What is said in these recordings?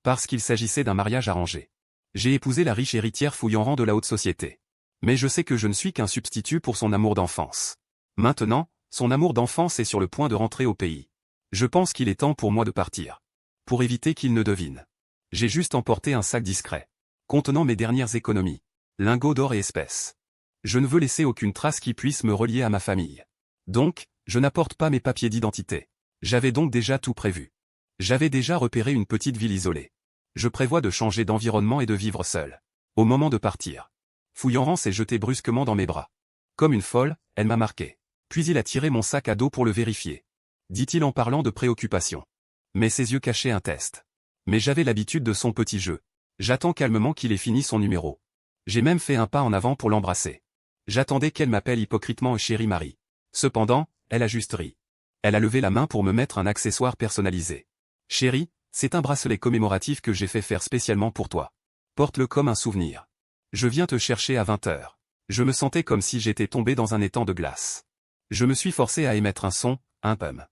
Parce qu'il s'agissait d'un mariage arrangé. J'ai épousé la riche héritière Fouillanran de la haute société. Mais je sais que je ne suis qu'un substitut pour son amour d'enfance. Maintenant, son amour d'enfance est sur le point de rentrer au pays. Je pense qu'il est temps pour moi de partir. Pour éviter qu'il ne devine. J'ai juste emporté un sac discret. Contenant mes dernières économies. Lingots d'or et espèces. Je ne veux laisser aucune trace qui puisse me relier à ma famille. Donc, je n'apporte pas mes papiers d'identité. J'avais donc déjà tout prévu. J'avais déjà repéré une petite ville isolée. Je prévois de changer d'environnement et de vivre seul. Au moment de partir. Fouillanran s'est jeté brusquement dans mes bras. Comme une folle, elle m'a marqué. Puis il a tiré mon sac à dos pour le vérifier. Dit-il en parlant de préoccupation. Mais ses yeux cachaient un test. Mais j'avais l'habitude de son petit jeu. J'attends calmement qu'il ait fini son numéro. J'ai même fait un pas en avant pour l'embrasser. J'attendais qu'elle m'appelle hypocritement chérie Marie. Cependant, elle a juste ri. Elle a levé la main pour me mettre un accessoire personnalisé. Chérie, c'est un bracelet commémoratif que j'ai fait faire spécialement pour toi. Porte-le comme un souvenir. Je viens te chercher à 20h. Je me sentais comme si j'étais tombé dans un étang de glace. Je me suis forcé à émettre un son, un pum.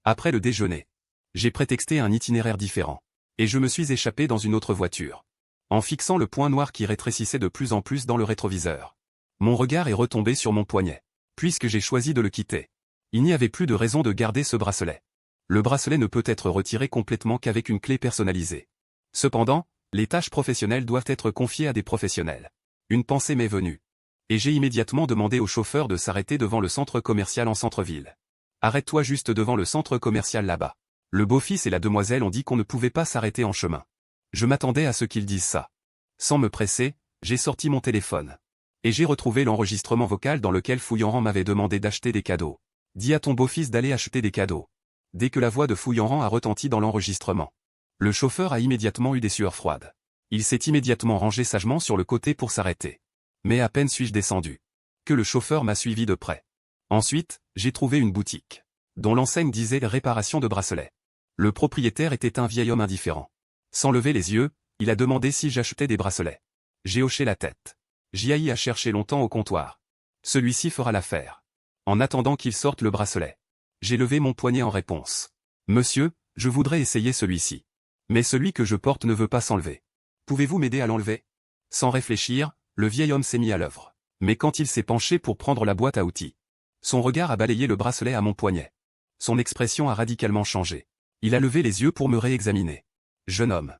Après le déjeuner. J'ai prétexté un itinéraire différent. Et je me suis échappé dans une autre voiture. En fixant le point noir qui rétrécissait de plus en plus dans le rétroviseur. Mon regard est retombé sur mon poignet. Puisque j'ai choisi de le quitter. Il n'y avait plus de raison de garder ce bracelet. Le bracelet ne peut être retiré complètement qu'avec une clé personnalisée. Cependant, les tâches professionnelles doivent être confiées à des professionnels. Une pensée m'est venue. Et j'ai immédiatement demandé au chauffeur de s'arrêter devant le centre commercial en centre-ville. Arrête-toi juste devant le centre commercial là-bas. Le beau-fils et la demoiselle ont dit qu'on ne pouvait pas s'arrêter en chemin. Je m'attendais à ce qu'ils disent ça. Sans me presser, j'ai sorti mon téléphone. Et j'ai retrouvé l'enregistrement vocal dans lequel Fouillanran m'avait demandé d'acheter des cadeaux. Dis à ton beau-fils d'aller acheter des cadeaux. Dès que la voix de Fouillanran a retenti dans l'enregistrement. Le chauffeur a immédiatement eu des sueurs froides. Il s'est immédiatement rangé sagement sur le côté pour s'arrêter. Mais à peine suis-je descendu. Que le chauffeur m'a suivi de près. Ensuite, j'ai trouvé une boutique. Dont l'enseigne disait réparation de bracelets. Le propriétaire était un vieil homme indifférent. Sans lever les yeux, il a demandé si j'achetais des bracelets. J'ai hoché la tête. J'y ai cherché longtemps au comptoir. Celui-ci fera l'affaire. En attendant qu'il sorte le bracelet. J'ai levé mon poignet en réponse. Monsieur, je voudrais essayer celui-ci. Mais celui que je porte ne veut pas s'enlever. Pouvez-vous m'aider à l'enlever? Sans réfléchir, le vieil homme s'est mis à l'œuvre. Mais quand il s'est penché pour prendre la boîte à outils, son regard a balayé le bracelet à mon poignet. Son expression a radicalement changé. Il a levé les yeux pour me réexaminer. Jeune homme.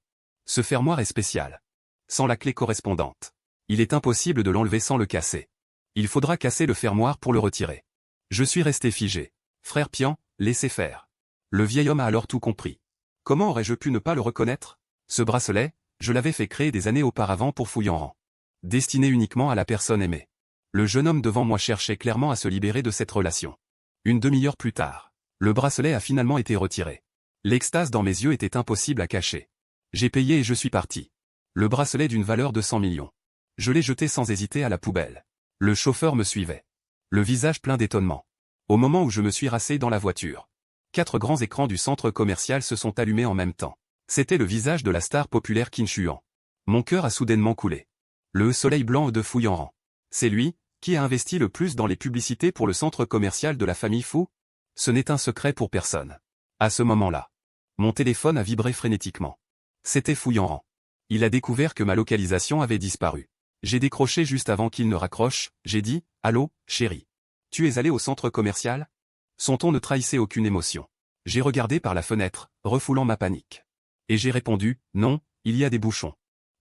Ce fermoir est spécial. Sans la clé correspondante. Il est impossible de l'enlever sans le casser. Il faudra casser le fermoir pour le retirer. Je suis resté figé. Frère Pian, laissez faire. Le vieil homme a alors tout compris. Comment aurais-je pu ne pas le reconnaître? Ce bracelet, je l'avais fait créer des années auparavant pour Fouillanran. Destiné uniquement à la personne aimée. Le jeune homme devant moi cherchait clairement à se libérer de cette relation. Une demi-heure plus tard, le bracelet a finalement été retiré. L'extase dans mes yeux était impossible à cacher. J'ai payé et je suis parti. Le bracelet d'une valeur de 100 millions. Je l'ai jeté sans hésiter à la poubelle. Le chauffeur me suivait. Le visage plein d'étonnement. Au moment où je me suis rassé dans la voiture. 4 grands écrans du centre commercial se sont allumés en même temps. C'était le visage de la star populaire Qin Shuang. Mon cœur a soudainement coulé. Le soleil blanc de Fouillanran. C'est lui, qui a investi le plus dans les publicités pour le centre commercial de la famille Fou? Ce n'est un secret pour personne. À ce moment-là, mon téléphone a vibré frénétiquement. C'était Fouillanran. Il a découvert que ma localisation avait disparu. J'ai décroché juste avant qu'il ne raccroche, j'ai dit « Allô, chérie. Tu es allé au centre commercial ?» Son ton ne trahissait aucune émotion. J'ai regardé par la fenêtre, refoulant ma panique. Et j'ai répondu « Non, il y a des bouchons. »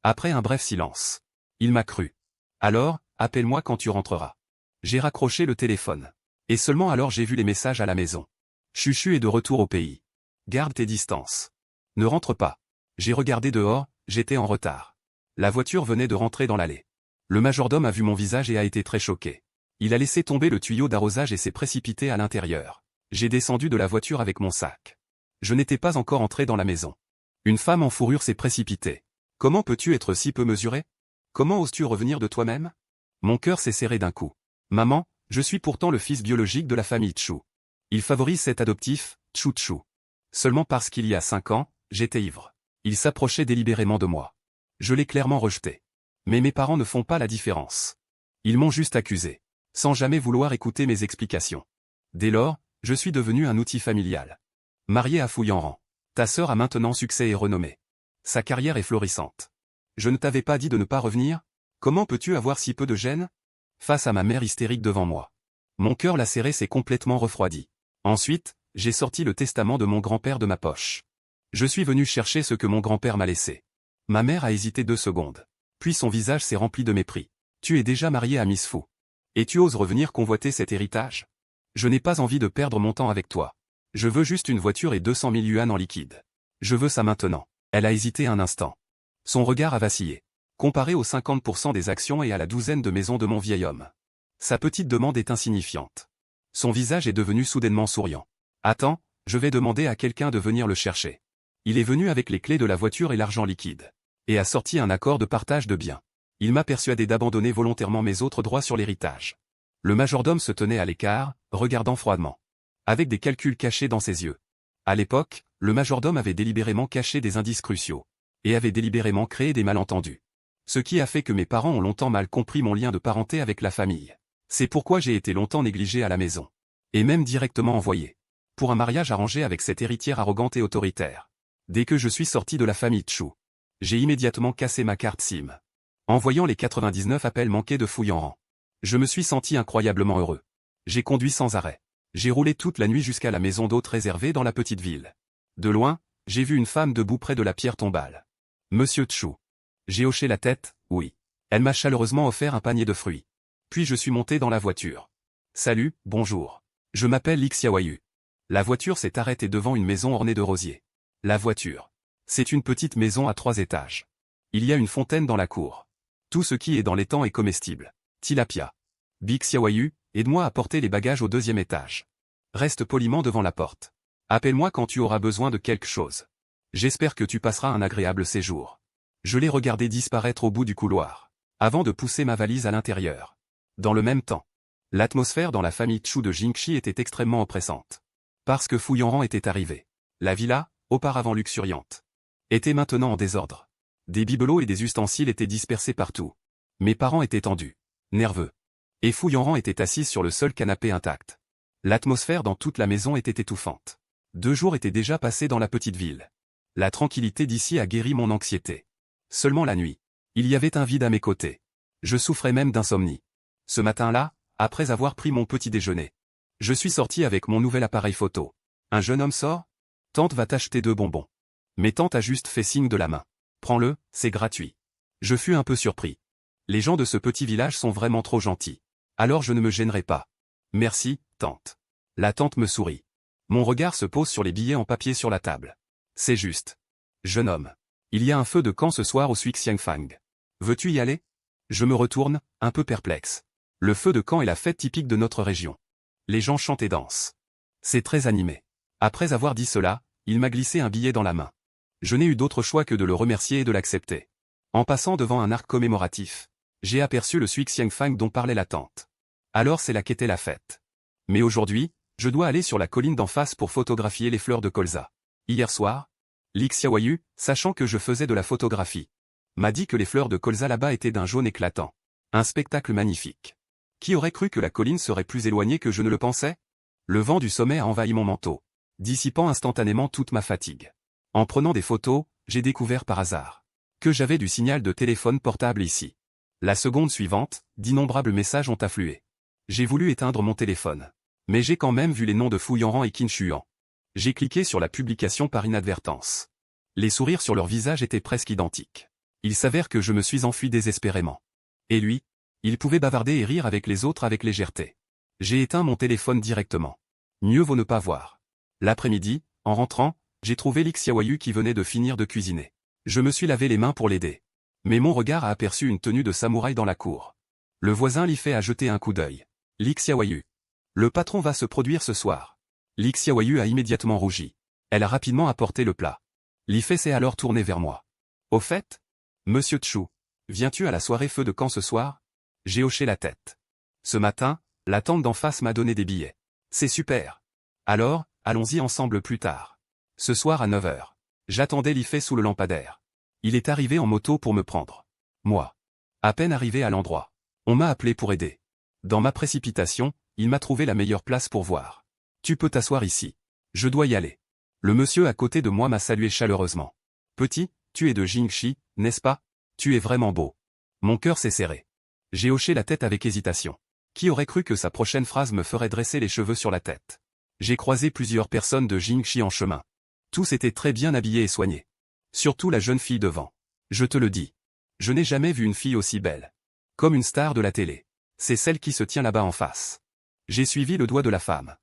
Après un bref silence. Il m'a cru. Alors, appelle-moi quand tu rentreras. J'ai raccroché le téléphone. Et seulement alors j'ai vu les messages à la maison. Chuchu est de retour au pays. Garde tes distances. Ne rentre pas. J'ai regardé dehors, j'étais en retard. La voiture venait de rentrer dans l'allée. Le majordome a vu mon visage et a été très choqué. Il a laissé tomber le tuyau d'arrosage et s'est précipité à l'intérieur. J'ai descendu de la voiture avec mon sac. Je n'étais pas encore entré dans la maison. Une femme en fourrure s'est précipitée. Comment peux-tu être si peu mesuré? Comment oses-tu revenir de toi-même? Mon cœur s'est serré d'un coup. Maman, je suis pourtant le fils biologique de la famille Chu. Il favorise cet adoptif, Chu Chu. Seulement parce qu'il y a 5 ans, j'étais ivre. Il s'approchait délibérément de moi. Je l'ai clairement rejeté. Mais mes parents ne font pas la différence. Ils m'ont juste accusé. Sans jamais vouloir écouter mes explications. Dès lors, je suis devenu un outil familial. Marié à Fouillanran. Ta sœur a maintenant succès et renommée. Sa carrière est florissante. Je ne t'avais pas dit de ne pas revenir? Comment peux-tu avoir si peu de gêne? Face à ma mère hystérique devant moi. Mon cœur lacéré s'est complètement refroidi. Ensuite, j'ai sorti le testament de mon grand-père de ma poche. Je suis venu chercher ce que mon grand-père m'a laissé. Ma mère a hésité 2 secondes. Puis son visage s'est rempli de mépris. Tu es déjà marié à Miss Fu. Et tu oses revenir convoiter cet héritage? Je n'ai pas envie de perdre mon temps avec toi. Je veux juste une voiture et 200 000 yuan en liquide. Je veux ça maintenant. Elle a hésité un instant. Son regard a vacillé. Comparé aux 50% des actions et à la douzaine de maisons de mon vieil homme. Sa petite demande est insignifiante. Son visage est devenu soudainement souriant. Attends, je vais demander à quelqu'un de venir le chercher. Il est venu avec les clés de la voiture et l'argent liquide. Et a sorti un accord de partage de biens. Il m'a persuadé d'abandonner volontairement mes autres droits sur l'héritage. Le majordome se tenait à l'écart, regardant froidement. Avec des calculs cachés dans ses yeux. À l'époque, le majordome avait délibérément caché des indices cruciaux. Et avait délibérément créé des malentendus. Ce qui a fait que mes parents ont longtemps mal compris mon lien de parenté avec la famille. C'est pourquoi j'ai été longtemps négligé à la maison. Et même directement envoyé. Pour un mariage arrangé avec cette héritière arrogante et autoritaire. Dès que je suis sorti de la famille Chu. J'ai immédiatement cassé ma carte SIM. En voyant les 99 appels manqués de Fu Yanran. Je me suis senti incroyablement heureux. J'ai conduit sans arrêt. J'ai roulé toute la nuit jusqu'à la maison d'hôte réservée dans la petite ville. De loin, j'ai vu une femme debout près de la pierre tombale. Monsieur Chu. J'ai hoché la tête, oui. Elle m'a chaleureusement offert un panier de fruits. Puis je suis monté dans la voiture. Salut, bonjour. Je m'appelle Li Xiaoyu. La voiture s'est arrêtée devant une maison ornée de rosiers. La voiture. C'est une petite maison à 3 étages. Il y a une fontaine dans la cour. Tout ce qui est dans l'étang est comestible. Tilapia. Big Xiaoyu, aide-moi à porter les bagages au 2e étage. Reste poliment devant la porte. Appelle-moi quand tu auras besoin de quelque chose. J'espère que tu passeras un agréable séjour. Je l'ai regardé disparaître au bout du couloir, avant de pousser ma valise à l'intérieur. Dans le même temps, l'atmosphère dans la famille Chu de Jingxi était extrêmement oppressante. Parce que Fu Yanran était arrivé. La villa, auparavant luxuriante, était maintenant en désordre. Des bibelots et des ustensiles étaient dispersés partout. Mes parents étaient tendus, nerveux. Et Fu Yanran était assise sur le seul canapé intact. L'atmosphère dans toute la maison était étouffante. 2 jours étaient déjà passés dans la petite ville. La tranquillité d'ici a guéri mon anxiété. Seulement la nuit. Il y avait un vide à mes côtés. Je souffrais même d'insomnie. Ce matin-là, après avoir pris mon petit déjeuner, je suis sorti avec mon nouvel appareil photo. Un jeune homme sort? Tante va t'acheter 2 bonbons. Mais tante a juste fait signe de la main. Prends-le, c'est gratuit. Je fus un peu surpris. Les gens de ce petit village sont vraiment trop gentils. Alors je ne me gênerai pas. Merci, tante. La tante me sourit. Mon regard se pose sur les billets en papier sur la table. C'est juste. Jeune homme. Il y a un feu de camp ce soir au Shuixiangfang. Veux-tu y aller? Je me retourne, un peu perplexe. Le feu de camp est la fête typique de notre région. Les gens chantent et dansent. C'est très animé. Après avoir dit cela, il m'a glissé un billet dans la main. Je n'ai eu d'autre choix que de le remercier et de l'accepter. En passant devant un arc commémoratif, j'ai aperçu le Shuixiangfang dont parlait la tante. Alors c'est là qu'était la fête. Mais aujourd'hui, je dois aller sur la colline d'en face pour photographier les fleurs de colza. Hier soir, Li Xiaoyu, sachant que je faisais de la photographie, m'a dit que les fleurs de colza là-bas étaient d'un jaune éclatant. Un spectacle magnifique. Qui aurait cru que la colline serait plus éloignée que je ne le pensais? Le vent du sommet a envahi mon manteau, dissipant instantanément toute ma fatigue. En prenant des photos, j'ai découvert par hasard que j'avais du signal de téléphone portable ici. La seconde suivante, d'innombrables messages ont afflué. J'ai voulu éteindre mon téléphone. Mais j'ai quand même vu les noms de Fu Yanran et Qin Shuan. J'ai cliqué sur la publication par inadvertance. Les sourires sur leur visage étaient presque identiques. Il s'avère que je me suis enfui désespérément. Et lui? Il pouvait bavarder et rire avec les autres avec légèreté. J'ai éteint mon téléphone directement. Mieux vaut ne pas voir. L'après-midi, en rentrant, j'ai trouvé Li Xiaoyu qui venait de finir de cuisiner. Je me suis lavé les mains pour l'aider. Mais mon regard a aperçu une tenue de samouraï dans la cour. Le voisin Li Fei a jeté un coup d'œil. Li Xiaoyu. Le patron va se produire ce soir. Li Xiaoyu a immédiatement rougi. Elle a rapidement apporté le plat. Li Fei s'est alors tourné vers moi. Au fait? Monsieur Chu, viens-tu à la soirée feu de camp ce soir? J'ai hoché la tête. Ce matin, la tante d'en face m'a donné des billets. C'est super. Alors, allons-y ensemble plus tard. Ce soir à 9 h. J'attendais Li Fei sous le lampadaire. Il est arrivé en moto pour me prendre. Moi. À peine arrivé à l'endroit. On m'a appelé pour aider. Dans ma précipitation, il m'a trouvé la meilleure place pour voir. Tu peux t'asseoir ici. Je dois y aller. Le monsieur à côté de moi m'a salué chaleureusement. Petit, Tu es de Jingxi, n'est-ce pas? Tu es vraiment beau. Mon cœur s'est serré. J'ai hoché la tête avec hésitation. Qui aurait cru que sa prochaine phrase me ferait dresser les cheveux sur la tête? J'ai croisé plusieurs personnes de Jingxi en chemin. Tous étaient très bien habillés et soignés. Surtout la jeune fille devant. Je te le dis. Je n'ai jamais vu une fille aussi belle. Comme une star de la télé. C'est celle qui se tient là-bas en face. J'ai suivi le doigt de la femme.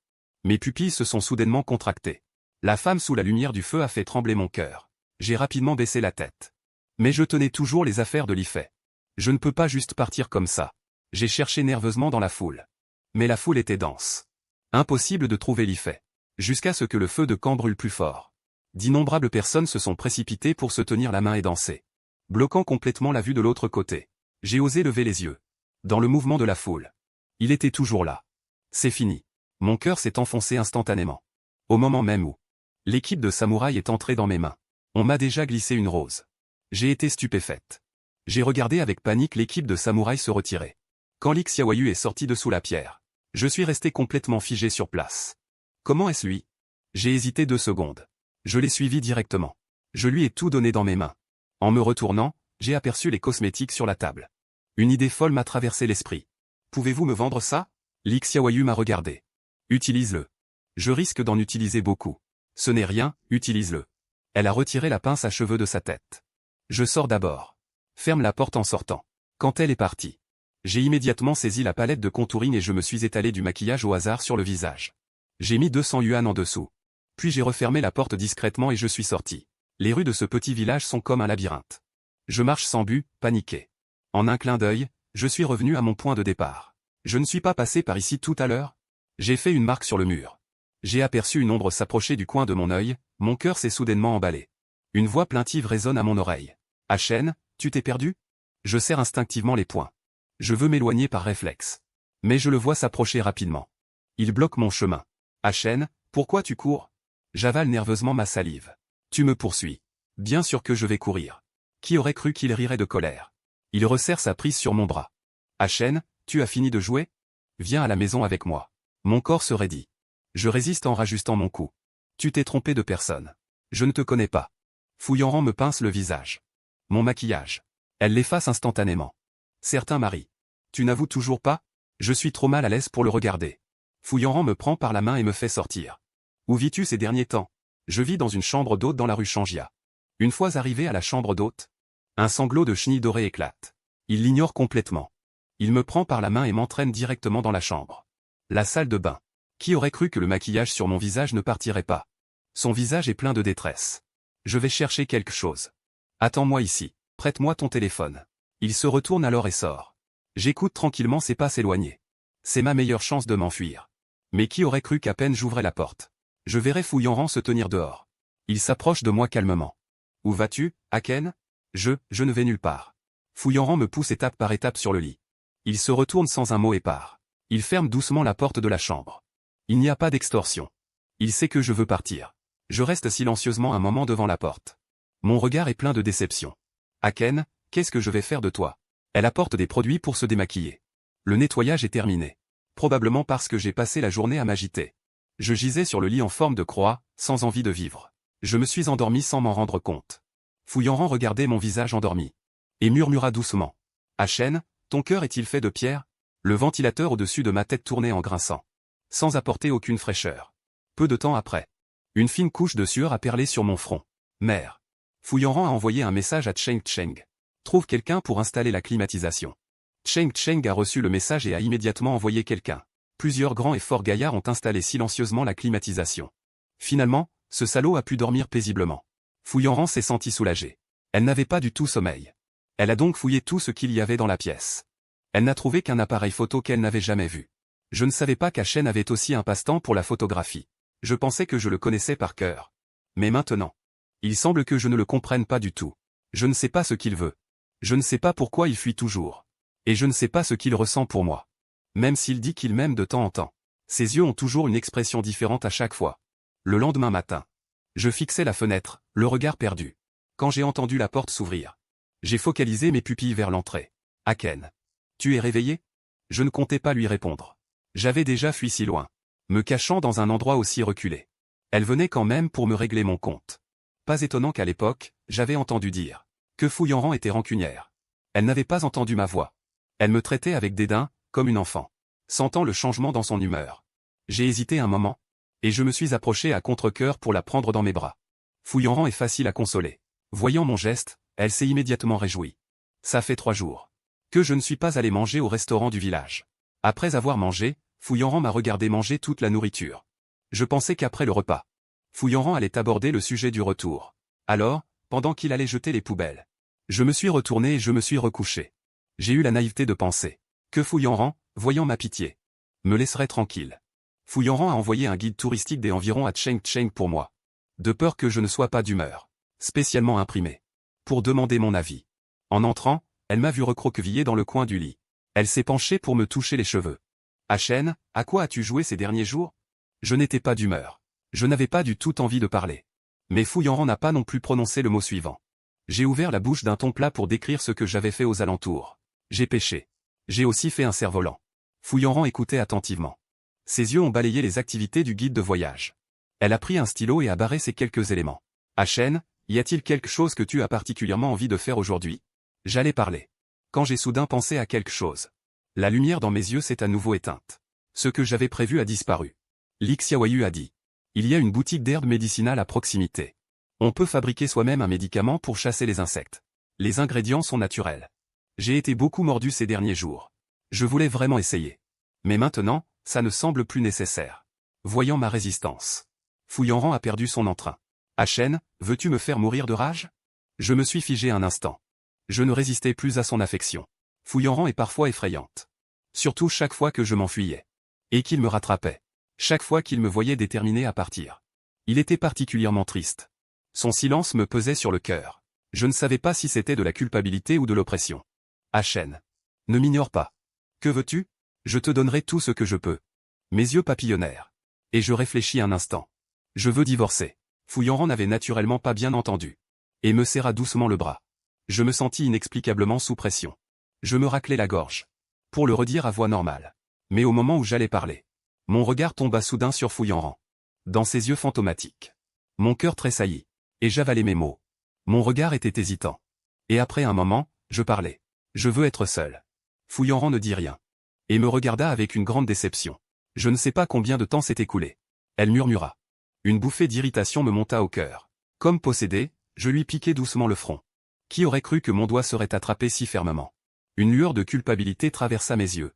Mes pupilles se sont soudainement contractées. La femme sous la lumière du feu a fait trembler mon cœur. J'ai rapidement baissé la tête. Mais je tenais toujours les affaires de l'Ifei. Je ne peux pas juste partir comme ça. J'ai cherché nerveusement dans la foule. Mais la foule était dense. Impossible de trouver l'Ifei. Jusqu'à ce que le feu de camp brûle plus fort. D'innombrables personnes se sont précipitées pour se tenir la main et danser. Bloquant complètement la vue de l'autre côté. J'ai osé lever les yeux. Dans le mouvement de la foule. Il était toujours là. C'est fini. Mon cœur s'est enfoncé instantanément. Au moment même où l'équipe de samouraïs est entrée dans mes mains. On m'a déjà glissé une rose. J'ai été stupéfaite. J'ai regardé avec panique l'équipe de samouraïs se retirer. Quand Li Xiaoyu est sorti de sous la pierre, je suis resté complètement figé sur place. Comment est-ce lui? J'ai hésité 2 secondes. Je l'ai suivi directement. Je lui ai tout donné dans mes mains. En me retournant, j'ai aperçu les cosmétiques sur la table. Une idée folle m'a traversé l'esprit. Pouvez-vous me vendre ça? Li Xiaoyu m'a regardé. Utilise-le. Je risque d'en utiliser beaucoup. Ce n'est rien, utilise-le. Elle a retiré la pince à cheveux de sa tête. Je sors d'abord. Ferme la porte en sortant. Quand elle est partie, j'ai immédiatement saisi la palette de contouring et je me suis étalé du maquillage au hasard sur le visage. J'ai mis 200 yuan en dessous. Puis j'ai refermé la porte discrètement et je suis sorti. Les rues de ce petit village sont comme un labyrinthe. Je marche sans but, paniqué. En un clin d'œil, je suis revenu à mon point de départ. Je ne suis pas passé par ici tout à l'heure? J'ai fait une marque sur le mur. J'ai aperçu une ombre s'approcher du coin de mon œil, mon cœur s'est soudainement emballé. Une voix plaintive résonne à mon oreille. Achen, tu t'es perdu? Je serre instinctivement les poings. Je veux m'éloigner par réflexe. Mais je le vois s'approcher rapidement. Il bloque mon chemin. Achen, pourquoi tu cours? J'avale nerveusement ma salive. Tu me poursuis. Bien sûr que je vais courir. Qui aurait cru qu'il rirait de colère? Il resserre sa prise sur mon bras. Achen, tu as fini de jouer? Viens à la maison avec moi. Mon corps se raidit. Je résiste en rajustant mon cou. Tu t'es trompé de personne. Je ne te connais pas. Fouillant me pince le visage. Mon maquillage. Elle l'efface instantanément. Certains marient. Tu n'avoues toujours pas? Je suis trop mal à l'aise pour le regarder. Fouillant me prend par la main et me fait sortir. Où vis-tu ces derniers temps? Je vis dans une chambre d'hôte dans la rue Changia. Une fois arrivé à la chambre d'hôte, un sanglot de chenille dorée éclate. Il l'ignore complètement. Il me prend par la main et m'entraîne directement dans la chambre. La salle de bain. Qui aurait cru que le maquillage sur mon visage ne partirait pas? Son visage est plein de détresse. Je vais chercher quelque chose. Attends-moi ici. Prête-moi ton téléphone. Il se retourne alors et sort. J'écoute tranquillement ses pas s'éloigner. C'est ma meilleure chance de m'enfuir. Mais qui aurait cru qu'à peine j'ouvrais la porte, je verrais Fouillant se tenir dehors. Il s'approche de moi calmement. Où vas-tu, Aken? Je ne vais nulle part. Fouillant me pousse étape par étape sur le lit. Il se retourne sans un mot et part. Il ferme doucement la porte de la chambre. Il n'y a pas d'extorsion. Il sait que je veux partir. Je reste silencieusement un moment devant la porte. Mon regard est plein de déception. Aken, qu'est-ce que je vais faire de toi? Elle apporte des produits pour se démaquiller. Le nettoyage est terminé. Probablement parce que j'ai passé la journée à m'agiter. Je gisais sur le lit en forme de croix, sans envie de vivre. Je me suis endormi sans m'en rendre compte. Fouillant regardait mon visage endormi. Et murmura doucement. Achen, ton cœur est-il fait de pierre? Le ventilateur au-dessus de ma tête tournait en grinçant. Sans apporter aucune fraîcheur. Peu de temps après. Une fine couche de sueur a perlé sur mon front. Mère. Fouillant a envoyé un message à Cheng Cheng. Trouve quelqu'un pour installer la climatisation. Cheng Cheng a reçu le message et a immédiatement envoyé quelqu'un. Plusieurs grands et forts gaillards ont installé silencieusement la climatisation. Finalement, ce salaud a pu dormir paisiblement. Fouillant s'est sentie soulagée. Elle n'avait pas du tout sommeil. Elle a donc fouillé tout ce qu'il y avait dans la pièce. Elle n'a trouvé qu'un appareil photo qu'elle n'avait jamais vu. Je ne savais pas qu'Achen avait aussi un passe-temps pour la photographie. Je pensais que je le connaissais par cœur. Mais maintenant, il semble que je ne le comprenne pas du tout. Je ne sais pas ce qu'il veut. Je ne sais pas pourquoi il fuit toujours. Et je ne sais pas ce qu'il ressent pour moi. Même s'il dit qu'il m'aime de temps en temps. Ses yeux ont toujours une expression différente à chaque fois. Le lendemain matin, je fixais la fenêtre, le regard perdu. Quand j'ai entendu la porte s'ouvrir, j'ai focalisé mes pupilles vers l'entrée. Aken. Tu es réveillé? Je ne comptais pas lui répondre. J'avais déjà fui si loin, me cachant dans un endroit aussi reculé. Elle venait quand même pour me régler mon compte. Pas étonnant qu'à l'époque, J'avais entendu dire que Fouillanran était rancunière. Elle n'avait pas entendu ma voix. Elle me traitait avec dédain, comme une enfant. Sentant le changement dans son humeur, j'ai hésité un moment, et je me suis approché à contre-cœur pour la prendre dans mes bras. Fouillanran est facile à consoler. Voyant mon geste, elle s'est immédiatement réjouie. Ça fait 3 jours que je ne suis pas allé manger au restaurant du village. Après avoir mangé, Fouillanran m'a regardé manger toute la nourriture. Je pensais qu'après le repas, Fouillanran allait aborder le sujet du retour. Alors, pendant qu'il allait jeter les poubelles, je me suis retourné et je me suis recouché. J'ai eu la naïveté de penser que Fouillanran, voyant ma pitié, me laisserait tranquille. Fouillanran a envoyé un guide touristique des environs à Cheng Cheng pour moi, de peur que je ne sois pas d'humeur, spécialement imprimé, pour demander mon avis. En entrant, elle m'a vu recroquevillé dans le coin du lit. Elle s'est penchée pour me toucher les cheveux. « Achen, à quoi as-tu joué ces derniers jours ?» Je n'étais pas d'humeur. Je n'avais pas du tout envie de parler. Mais Fouillanran n'a pas non plus prononcé le mot suivant. J'ai ouvert la bouche d'un ton plat pour décrire ce que j'avais fait aux alentours. J'ai pêché. J'ai aussi fait un cerf-volant. Fouillanran écoutait attentivement. Ses yeux ont balayé les activités du guide de voyage. Elle a pris un stylo et a barré ces quelques éléments. « Achen, y a-t-il quelque chose que tu as particulièrement envie de faire aujourd'hui ?» J'allais parler. Quand j'ai soudain pensé à quelque chose, la lumière dans mes yeux s'est à nouveau éteinte. Ce que j'avais prévu a disparu. Lixiaoyu a dit. Il y a une boutique d'herbes médicinales à proximité. On peut fabriquer soi-même un médicament pour chasser les insectes. Les ingrédients sont naturels. J'ai été beaucoup mordu ces derniers jours. Je voulais vraiment essayer. Mais maintenant, ça ne semble plus nécessaire. Voyant ma résistance, Fouillanran a perdu son entrain. « Achen, veux-tu me faire mourir de rage ?» Je me suis figé un instant. Je ne résistais plus à son affection. Fouillanran est parfois effrayante. Surtout chaque fois que je m'enfuyais. Et qu'il me rattrapait. Chaque fois qu'il me voyait déterminé à partir. Il était particulièrement triste. Son silence me pesait sur le cœur. Je ne savais pas si c'était de la culpabilité ou de l'oppression. « Achen, ne m'ignore pas. Que veux-tu ? Je te donnerai tout ce que je peux. » Mes yeux papillonnèrent. Et je réfléchis un instant. Je veux divorcer. Fouillanran n'avait naturellement pas bien entendu. Et me serra doucement le bras. Je me sentis inexplicablement sous pression. Je me raclai la gorge. Pour le redire à voix normale. Mais au moment où j'allais parler, mon regard tomba soudain sur Fouillanran. Dans ses yeux fantomatiques. Mon cœur tressaillit. Et j'avalai mes mots. Mon regard était hésitant. Et après un moment, je parlais. Je veux être seul. Fouillanran ne dit rien. Et me regarda avec une grande déception. Je ne sais pas combien de temps s'est écoulé. Elle murmura. Une bouffée d'irritation me monta au cœur. Comme possédé, je lui piquai doucement le front. Qui aurait cru que mon doigt serait attrapé si fermement? Une lueur de culpabilité traversa mes yeux.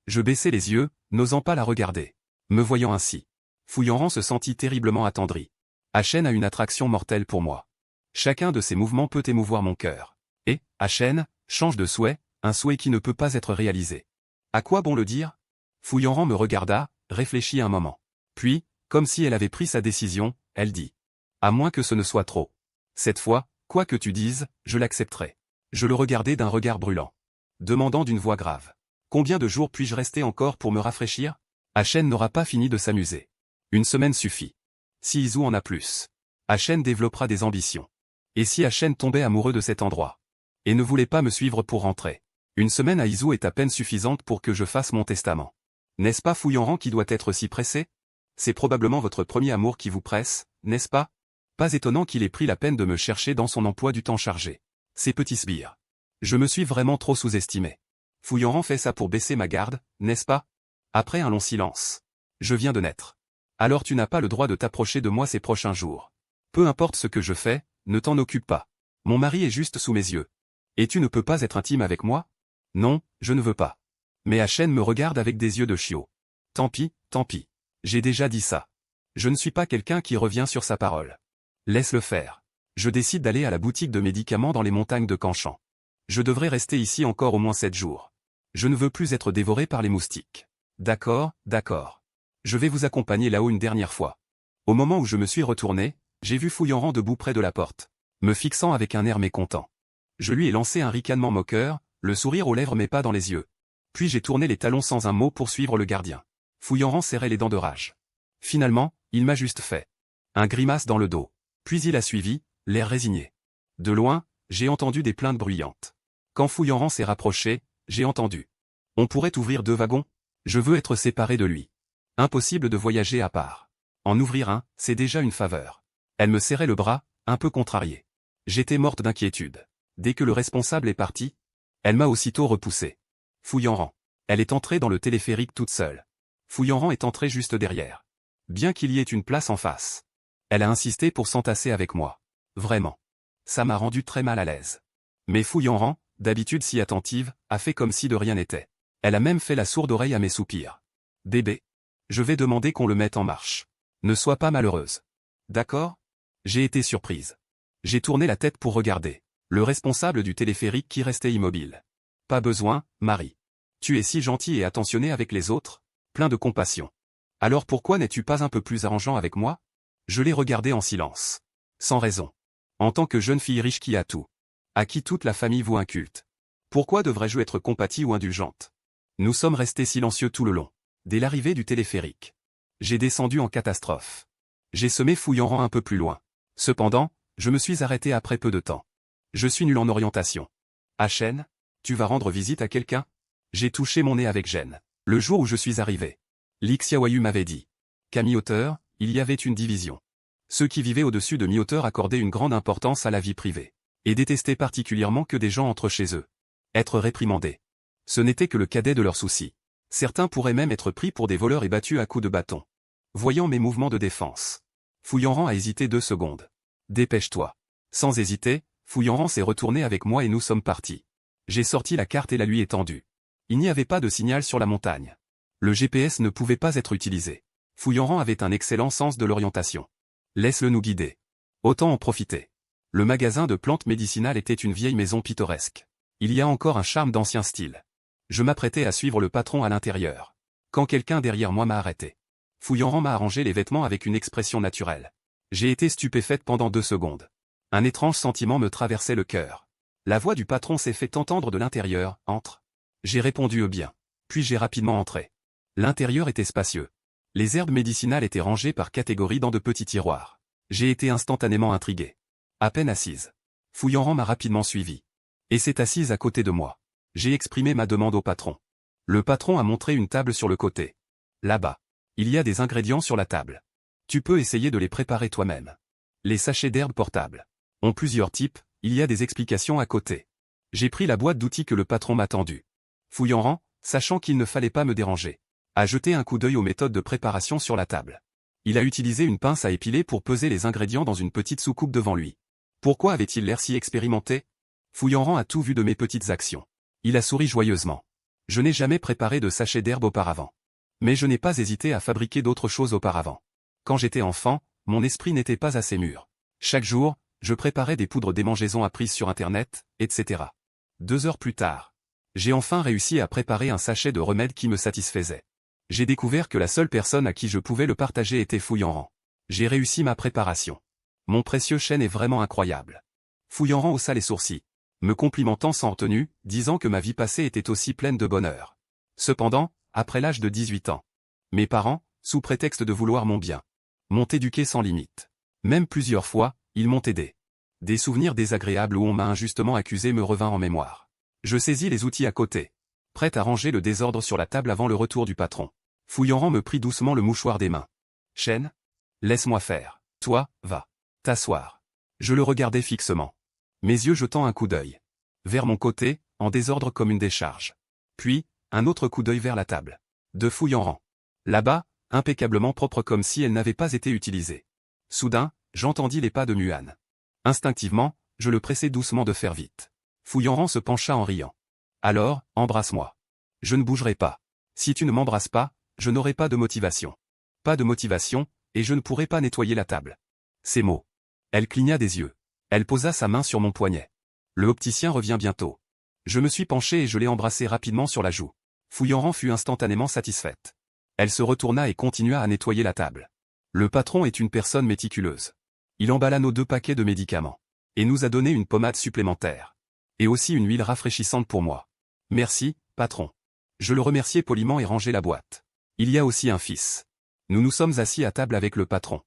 Je baissai les yeux, n'osant pas la regarder. Me voyant ainsi, Fouillanran se sentit terriblement attendri. Achen a une attraction mortelle pour moi. Chacun de ses mouvements peut émouvoir mon cœur. Et, Achen, change de souhait, un souhait qui ne peut pas être réalisé. À quoi bon le dire? Fouillanran me regarda, réfléchit un moment. Puis, comme si elle avait pris sa décision, elle dit. À moins que ce ne soit trop. Cette fois, quoi que tu dises, je l'accepterai. Je le regardai d'un regard brûlant. Demandant d'une voix grave. Combien de jours puis-je rester encore pour me rafraîchir? Achen n'aura pas fini de s'amuser. Une semaine suffit. Si Izu en a plus, Achen développera des ambitions. Et si Achen tombait amoureux de cet endroit, et ne voulait pas me suivre pour rentrer, une semaine à Izu est à peine suffisante pour que je fasse mon testament. N'est-ce pas Fouillanran qui doit être si pressé? C'est probablement votre premier amour qui vous presse, n'est-ce pas? Pas étonnant qu'il ait pris la peine de me chercher dans son emploi du temps chargé. Ces petits sbires. Je me suis vraiment trop sous-estimé. Fouillanran fait ça pour baisser ma garde, n'est-ce pas? Après un long silence. Je viens de naître. Alors tu n'as pas le droit de t'approcher de moi ces prochains jours. Peu importe ce que je fais, ne t'en occupe pas. Mon mari est juste sous mes yeux. Et tu ne peux pas être intime avec moi? Non, je ne veux pas. Mais Achen me regarde avec des yeux de chiot. Tant pis, tant pis. J'ai déjà dit ça. Je ne suis pas quelqu'un qui revient sur sa parole. Laisse-le faire. Je décide d'aller à la boutique de médicaments dans les montagnes de Canchan. Je devrais rester ici encore au moins 7 jours. Je ne veux plus être dévoré par les moustiques. D'accord, d'accord. Je vais vous accompagner là-haut une dernière fois. Au moment où je me suis retourné, j'ai vu Fouillanran debout près de la porte, me fixant avec un air mécontent. Je lui ai lancé un ricanement moqueur, le sourire aux lèvres mais pas dans les yeux. Puis j'ai tourné les talons sans un mot pour suivre le gardien. Fouillanran serrait les dents de rage. Finalement, il m'a juste fait un grimace dans le dos. Puis il a suivi, l'air résigné. De loin, j'ai entendu des plaintes bruyantes. Quand Fouillanran s'est rapproché, j'ai entendu. On pourrait ouvrir 2 wagons? Je veux être séparé de lui. Impossible de voyager à part. En ouvrir un, c'est déjà une faveur. Elle me serrait le bras, un peu contrariée. J'étais morte d'inquiétude. Dès que le responsable est parti, elle m'a aussitôt repoussé. Fouillant-Rang. Elle est entrée dans le téléphérique toute seule. Fouillant-Rang est entrée juste derrière. Bien qu'il y ait une place en face. Elle a insisté pour s'entasser avec moi. Vraiment. Ça m'a rendu très mal à l'aise. Mais Fouillant-Rang, d'habitude si attentive, a fait comme si de rien n'était. Elle a même fait la sourde oreille à mes soupirs. Bébé. Je vais demander qu'on le mette en marche. Ne sois pas malheureuse. D'accord? J'ai été surprise. J'ai tourné la tête pour regarder. Le responsable du téléphérique qui restait immobile. Pas besoin, Marie. Tu es si gentil et attentionné avec les autres, plein de compassion. Alors pourquoi n'es-tu pas un peu plus arrangeant avec moi? Je l'ai regardé en silence. Sans raison. En tant que jeune fille riche qui a tout. À qui toute la famille voue un culte. Pourquoi devrais-je être compatie ou indulgente? Nous sommes restés silencieux tout le long. Dès l'arrivée du téléphérique. J'ai descendu en catastrophe. J'ai semé Fouillant-Rang un peu plus loin. Cependant, je me suis arrêté après peu de temps. Je suis nul en orientation. Chen, tu vas rendre visite à quelqu'un? J'ai touché mon nez avec gêne. Le jour où je suis arrivé. Li Xiaoyu m'avait dit qu'à mi-hauteur, il y avait une division. Ceux qui vivaient au-dessus de mi-hauteur accordaient une grande importance à la vie privée. Et détestaient particulièrement que des gens entrent chez eux. Être réprimandés. Ce n'était que le cadet de leurs soucis. Certains pourraient même être pris pour des voleurs et battus à coups de bâton. Voyant mes mouvements de défense. Fouillant-Rang a hésité 2 secondes. Dépêche-toi. Sans hésiter, Fouillant-Rang s'est retourné avec moi et nous sommes partis. J'ai sorti la carte et la lui ai tendue. Il n'y avait pas de signal sur la montagne. Le GPS ne pouvait pas être utilisé. Fouillant-Rang avait un excellent sens de l'orientation. Laisse-le nous guider. Autant en profiter. Le magasin de plantes médicinales était une vieille maison pittoresque. Il y a encore un charme d'ancien style. Je m'apprêtais à suivre le patron à l'intérieur. Quand quelqu'un derrière moi m'a arrêté. Fouillant-Rang m'a arrangé les vêtements avec une expression naturelle. J'ai été stupéfaite pendant 2 secondes. Un étrange sentiment me traversait le cœur. La voix du patron s'est fait entendre de l'intérieur, entre. J'ai répondu bien. Puis j'ai rapidement entré. L'intérieur était spacieux. Les herbes médicinales étaient rangées par catégorie dans de petits tiroirs. J'ai été instantanément intrigué. À peine assise. Fouillant-Rang m'a rapidement suivi. Et s'est assise à côté de moi. J'ai exprimé ma demande au patron. Le patron a montré une table sur le côté. Là-bas. Il y a des ingrédients sur la table. Tu peux essayer de les préparer toi-même. Les sachets d'herbes portables ont plusieurs types, il y a des explications à côté. J'ai pris la boîte d'outils que le patron m'a tendue. Fouillant-Rang, sachant qu'il ne fallait pas me déranger, a jeté un coup d'œil aux méthodes de préparation sur la table. Il a utilisé une pince à épiler pour peser les ingrédients dans une petite soucoupe devant lui. Pourquoi avait-il l'air si expérimenté? Fouillant-Rang a tout vu de mes petites actions. Il a souri joyeusement. Je n'ai jamais préparé de sachets d'herbes auparavant. Mais je n'ai pas hésité à fabriquer d'autres choses auparavant. Quand j'étais enfant, mon esprit n'était pas assez mûr. Chaque jour, je préparais des poudres démangeaisons apprises sur Internet, etc. 2 heures plus tard, j'ai enfin réussi à préparer un sachet de remède qui me satisfaisait. J'ai découvert que la seule personne à qui je pouvais le partager était Fouillant-Rang. J'ai réussi ma préparation. Mon précieux chêne est vraiment incroyable. Fouillant-Rang haussa les sourcils, me complimentant sans retenue, disant que ma vie passée était aussi pleine de bonheur. Cependant, après l'âge de 18 ans, mes parents, sous prétexte de vouloir mon bien, m'ont éduqué sans limite. Même plusieurs fois, ils m'ont aidé. Des souvenirs désagréables où on m'a injustement accusé me revinrent en mémoire. Je saisis les outils à côté, prête à ranger le désordre sur la table avant le retour du patron. Fouillant-Rang me prit doucement le mouchoir des mains. Chêne, laisse-moi faire. Toi, va t'asseoir. Je le regardais fixement. Mes yeux jetant un coup d'œil vers mon côté, en désordre comme une décharge. Puis, un autre coup d'œil vers la table de Fouillant-Rang. Là-bas, impeccablement propre comme si elle n'avait pas été utilisée. Soudain, j'entendis les pas de Muan. Instinctivement, je le pressai doucement de faire vite. Fouillant-Rang se pencha en riant. Alors, embrasse-moi. Je ne bougerai pas. Si tu ne m'embrasses pas, je n'aurai pas de motivation. Pas de motivation, et je ne pourrai pas nettoyer la table. Ces mots. Elle cligna des yeux. Elle posa sa main sur mon poignet. Le opticien revient bientôt. Je me suis penché et je l'ai embrassé rapidement sur la joue. Fouillant-Rang fut instantanément satisfaite. Elle se retourna et continua à nettoyer la table. Le patron est une personne méticuleuse. Il emballa nos 2 paquets de médicaments. Et nous a donné une pommade supplémentaire. Et aussi une huile rafraîchissante pour moi. Merci, patron. Je le remerciai poliment et rangeai la boîte. Il y a aussi un fils. Nous nous sommes assis à table avec le patron,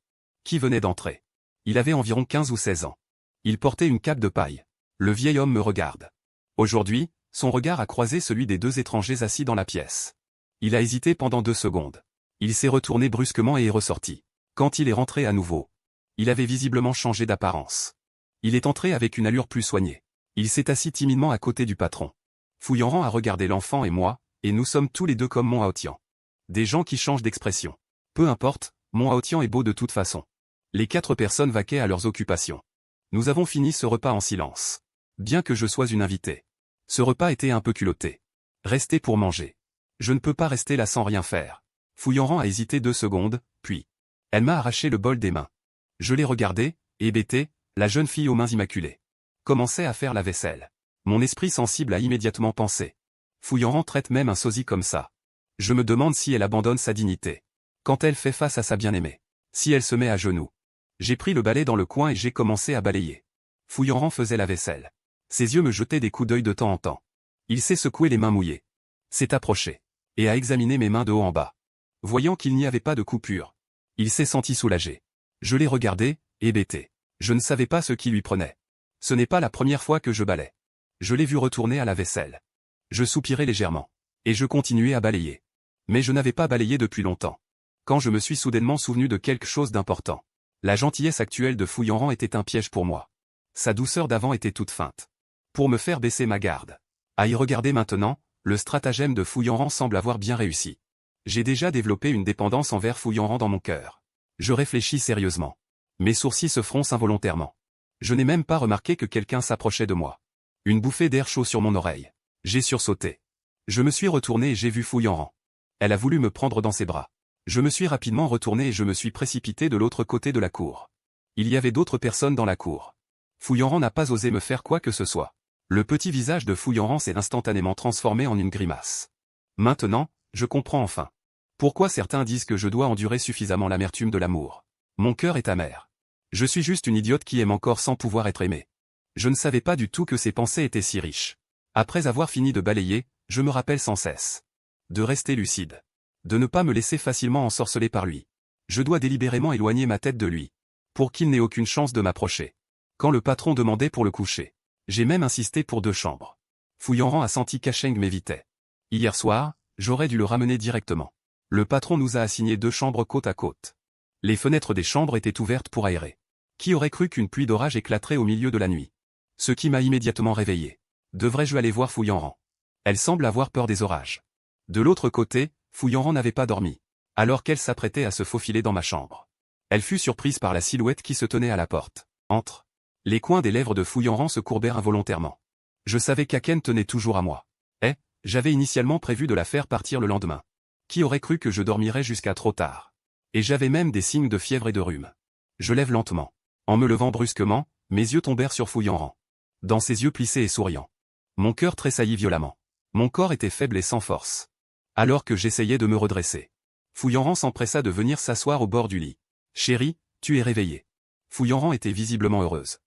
qui venait d'entrer. Il avait environ 15 ou 16 ans. Il portait une cape de paille. Le vieil homme me regarde. Aujourd'hui, son regard a croisé celui des 2 étrangers assis dans la pièce. Il a hésité pendant 2 secondes. Il s'est retourné brusquement et est ressorti. Quand il est rentré à nouveau, il avait visiblement changé d'apparence. Il est entré avec une allure plus soignée. Il s'est assis timidement à côté du patron. Fouillant a regardé l'enfant et moi, et nous sommes tous les deux comme Monthaotian. Des gens qui changent d'expression. Peu importe, Monthaotian est beau de toute façon. Les 4 personnes vaquaient à leurs occupations. Nous avons fini ce repas en silence. Bien que je sois une invitée. Ce repas était un peu culotté. Rester pour manger. Je ne peux pas rester là sans rien faire. Fouillant a hésité 2 secondes, puis. Elle m'a arraché le bol des mains. Je l'ai regardée, hébétée, la jeune fille aux mains immaculées. Commençait à faire la vaisselle. Mon esprit sensible a immédiatement pensé. Fouillant traite même un sosie comme ça. Je me demande si elle abandonne sa dignité. Quand elle fait face à sa bien-aimée. Si elle se met à genoux. J'ai pris le balai dans le coin et j'ai commencé à balayer. Fouillant faisait la vaisselle. Ses yeux me jetaient des coups d'œil de temps en temps. Il s'est secoué les mains mouillées. S'est approché. Et a examiné mes mains de haut en bas. Voyant qu'il n'y avait pas de coupure. Il s'est senti soulagé. Je l'ai regardé, hébété. Je ne savais pas ce qui lui prenait. Ce n'est pas la première fois que je balaie. Je l'ai vu retourner à la vaisselle. Je soupirai légèrement. Et je continuais à balayer. Mais je n'avais pas balayé depuis longtemps. Quand je me suis soudainement souvenu de quelque chose d'important. La gentillesse actuelle de Fouillant était un piège pour moi. Sa douceur d'avant était toute feinte. Pour me faire baisser ma garde. À y regarder maintenant, le stratagème de Fouillant semble avoir bien réussi. J'ai déjà développé une dépendance envers Fouillant dans mon cœur. Je réfléchis sérieusement. Mes sourcils se froncent involontairement. Je n'ai même pas remarqué que quelqu'un s'approchait de moi. Une bouffée d'air chaud sur mon oreille. J'ai sursauté. Je me suis retourné et j'ai vu Fouillant. Elle a voulu me prendre dans ses bras. Je me suis rapidement retourné et je me suis précipité de l'autre côté de la cour. Il y avait d'autres personnes dans la cour. Fouillant n'a pas osé me faire quoi que ce soit. Le petit visage de Fouillant s'est instantanément transformé en une grimace. Maintenant, je comprends enfin. Pourquoi certains disent que je dois endurer suffisamment l'amertume de l'amour. Mon cœur est amer. Je suis juste une idiote qui aime encore sans pouvoir être aimée. Je ne savais pas du tout que ces pensées étaient si riches. Après avoir fini de balayer, je me rappelle sans cesse. De rester lucide. De ne pas me laisser facilement ensorceler par lui. Je dois délibérément éloigner ma tête de lui. Pour qu'il n'ait aucune chance de m'approcher. Quand le patron demandait pour le coucher. J'ai même insisté pour 2 chambres. Fouillant a senti qu'Acheng m'évitait. Hier soir, j'aurais dû le ramener directement. Le patron nous a assigné 2 chambres côte à côte. Les fenêtres des chambres étaient ouvertes pour aérer. Qui aurait cru qu'une pluie d'orage éclaterait au milieu de la nuit? Ce qui m'a immédiatement réveillé. Devrais-je aller voir Fouillant? Elle semble avoir peur des orages. De l'autre côté, Fouillant n'avait pas dormi. Alors qu'elle s'apprêtait à se faufiler dans ma chambre. Elle fut surprise par la silhouette qui se tenait à la porte. Entre. Les coins des lèvres de Fouillant se courbèrent involontairement. Je savais qu'Aken tenait toujours à moi. J'avais initialement prévu de la faire partir le lendemain. Qui aurait cru que je dormirais jusqu'à trop tard? Et j'avais même des signes de fièvre et de rhume. Je lève lentement. En me levant brusquement, mes yeux tombèrent sur Fouillant. Dans ses yeux plissés et souriants. Mon cœur tressaillit violemment. Mon corps était faible et sans force. Alors que j'essayais de me redresser. Fouillant s'empressa de venir s'asseoir au bord du lit. « Chérie, tu es réveillée. » Fouillant était visiblement heureuse.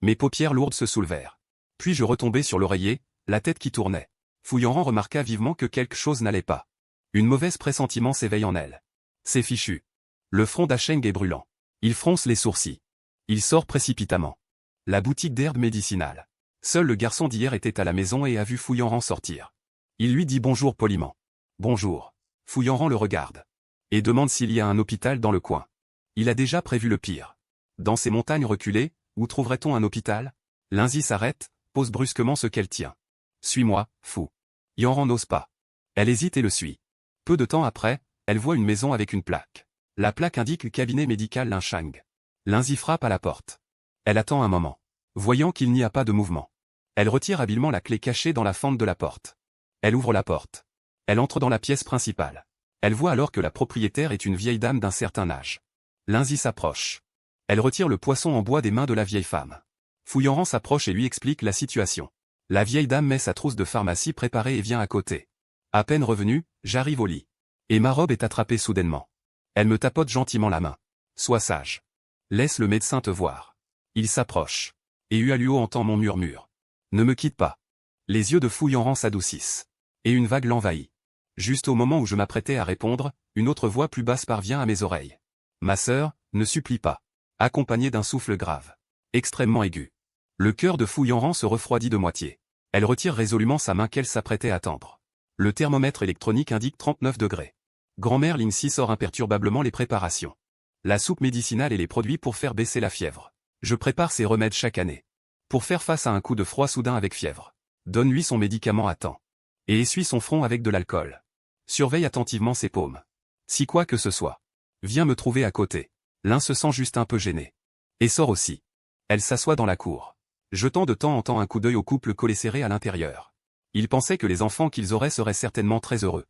Mes paupières lourdes se soulevèrent. Puis je retombai sur l'oreiller, la tête qui tournait. Fouillant remarqua vivement que quelque chose n'allait pas. Une mauvaise pressentiment s'éveille en elle. C'est fichu. Le front d'Acheng est brûlant. Il fronce les sourcils. Il sort précipitamment. La boutique d'herbe médicinale. Seul le garçon d'hier était à la maison et a vu Fouillant sortir. Il lui dit bonjour poliment. Bonjour. Fouillant le regarde. Et demande s'il y a un hôpital dans le coin. Il a déjà prévu le pire. Dans ces montagnes reculées, où trouverait-on un hôpital? Lindsay s'arrête, pose brusquement ce qu'elle tient. Suis-moi, fou. Yanran n'ose pas. Elle hésite et le suit. Peu de temps après, elle voit une maison avec une plaque. La plaque indique cabinet médical Linchang. Lindsay frappe à la porte. Elle attend un moment. Voyant qu'il n'y a pas de mouvement. Elle retire habilement la clé cachée dans la fente de la porte. Elle ouvre la porte. Elle entre dans la pièce principale. Elle voit alors que la propriétaire est une vieille dame d'un certain âge. Lindsay s'approche. Elle retire le poisson en bois des mains de la vieille femme. Fouillant s'approche et lui explique la situation. La vieille dame met sa trousse de pharmacie préparée et vient à côté. À peine revenue, j'arrive au lit. Et ma robe est attrapée soudainement. Elle me tapote gentiment la main. Sois sage. Laisse le médecin te voir. Il s'approche. Et Hualuo entend mon murmure. Ne me quitte pas. Les yeux de Fouillant s'adoucissent. Et une vague l'envahit. Juste au moment où je m'apprêtais à répondre, une autre voix plus basse parvient à mes oreilles. Ma sœur, ne supplie pas. Accompagnée d'un souffle grave. Extrêmement aigu. Le cœur de Fouillant se refroidit de moitié. Elle retire résolument sa main qu'elle s'apprêtait à tendre. Le thermomètre électronique indique 39 degrés. Grand-mère Lindsay sort imperturbablement les préparations. La soupe médicinale et les produits pour faire baisser la fièvre. Je prépare ces remèdes chaque année. Pour faire face à un coup de froid soudain avec fièvre. Donne-lui son médicament à temps. Et essuie son front avec de l'alcool. Surveille attentivement ses paumes. Si quoi que ce soit. Viens me trouver à côté. L'un se sent juste un peu gêné. Et sort aussi. Elle s'assoit dans la cour, jetant de temps en temps un coup d'œil au couple collé serré à l'intérieur. Ils pensaient que les enfants qu'ils auraient seraient certainement très heureux.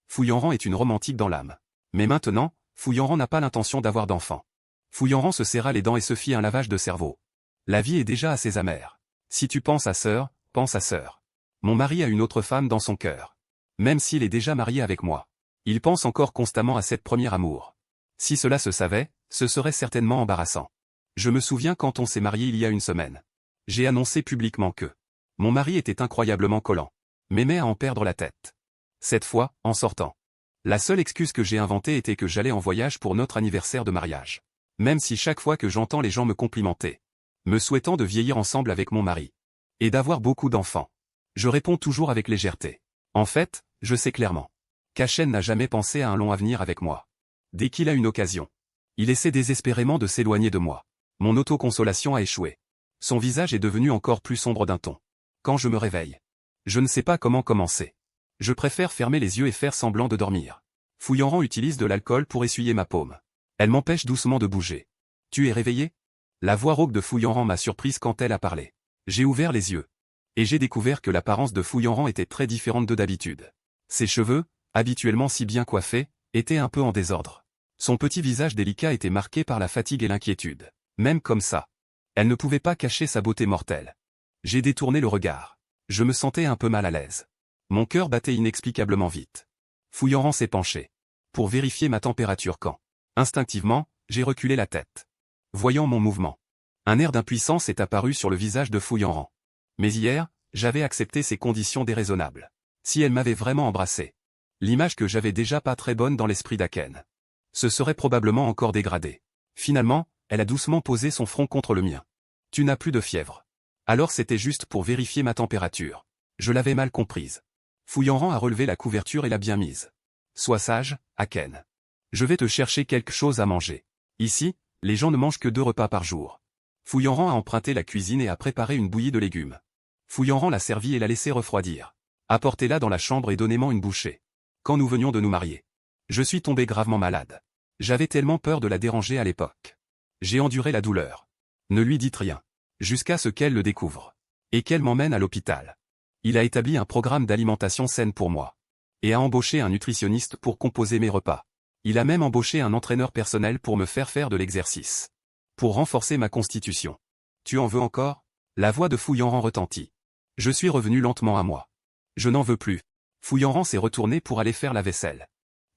Fouillanran est une romantique dans l'âme. Mais maintenant, Fouillanran n'a pas l'intention d'avoir d'enfants. Fouillanran se serra les dents et se fit un lavage de cerveau. La vie est déjà assez amère. Si tu penses à sœur, pense à sœur. Mon mari a une autre femme dans son cœur. Même s'il est déjà marié avec moi. Il pense encore constamment à cette première amour. Si cela se savait, ce serait certainement embarrassant. Je me souviens quand on s'est marié il y a une semaine. J'ai annoncé publiquement que mon mari était incroyablement collant, m'aimait à en perdre la tête. Cette fois, en sortant. La seule excuse que j'ai inventée était que j'allais en voyage pour notre anniversaire de mariage. Même si chaque fois que j'entends les gens me complimenter, me souhaitant de vieillir ensemble avec mon mari, et d'avoir beaucoup d'enfants, je réponds toujours avec légèreté. En fait, je sais clairement qu'Achen n'a jamais pensé à un long avenir avec moi. Dès qu'il a une occasion, il essaie désespérément de s'éloigner de moi. Mon autoconsolation a échoué. Son visage est devenu encore plus sombre d'un ton. Quand je me réveille, je ne sais pas comment commencer. Je préfère fermer les yeux et faire semblant de dormir. Fouillanran utilise de l'alcool pour essuyer ma paume. Elle m'empêche doucement de bouger. Tu es réveillé? La voix rauque de Fouillanran m'a surprise quand elle a parlé. J'ai ouvert les yeux. Et j'ai découvert que l'apparence de Fouillanran était très différente de d'habitude. Ses cheveux, habituellement si bien coiffés, étaient un peu en désordre. Son petit visage délicat était marqué par la fatigue et l'inquiétude. Même comme ça, elle ne pouvait pas cacher sa beauté mortelle. J'ai détourné le regard. Je me sentais un peu mal à l'aise. Mon cœur battait inexplicablement vite. Fouillanran s'est penché pour vérifier ma température quand, instinctivement, j'ai reculé la tête. Voyant mon mouvement, un air d'impuissance est apparu sur le visage de Fouillanran. Mais hier, j'avais accepté ces conditions déraisonnables. Si elle m'avait vraiment embrassé, l'image que j'avais déjà pas très bonne dans l'esprit d'Aken se serait probablement encore dégradée. Finalement, elle a doucement posé son front contre le mien. Tu n'as plus de fièvre. Alors c'était juste pour vérifier ma température. Je l'avais mal comprise. Fouillanran a relevé la couverture et l'a bien mise. Sois sage, Aken. Je vais te chercher quelque chose à manger. Ici, les gens ne mangent que 2 repas par jour. Fouillanran a emprunté la cuisine et a préparé une bouillie de légumes. Fouillanran l'a servie et l'a laissée refroidir. Apportez-la dans la chambre et donnez-moi une bouchée. Quand nous venions de nous marier, je suis tombé gravement malade. J'avais tellement peur de la déranger à l'époque. J'ai enduré la douleur. Ne lui dites rien. Jusqu'à ce qu'elle le découvre. Et qu'elle m'emmène à l'hôpital. Il a établi un programme d'alimentation saine pour moi. Et a embauché un nutritionniste pour composer mes repas. Il a même embauché un entraîneur personnel pour me faire de l'exercice. Pour renforcer ma constitution. Tu en veux encore? La voix de Fouillanran retentit. Je suis revenu lentement à moi. Je n'en veux plus. Fouillanran s'est retourné pour aller faire la vaisselle.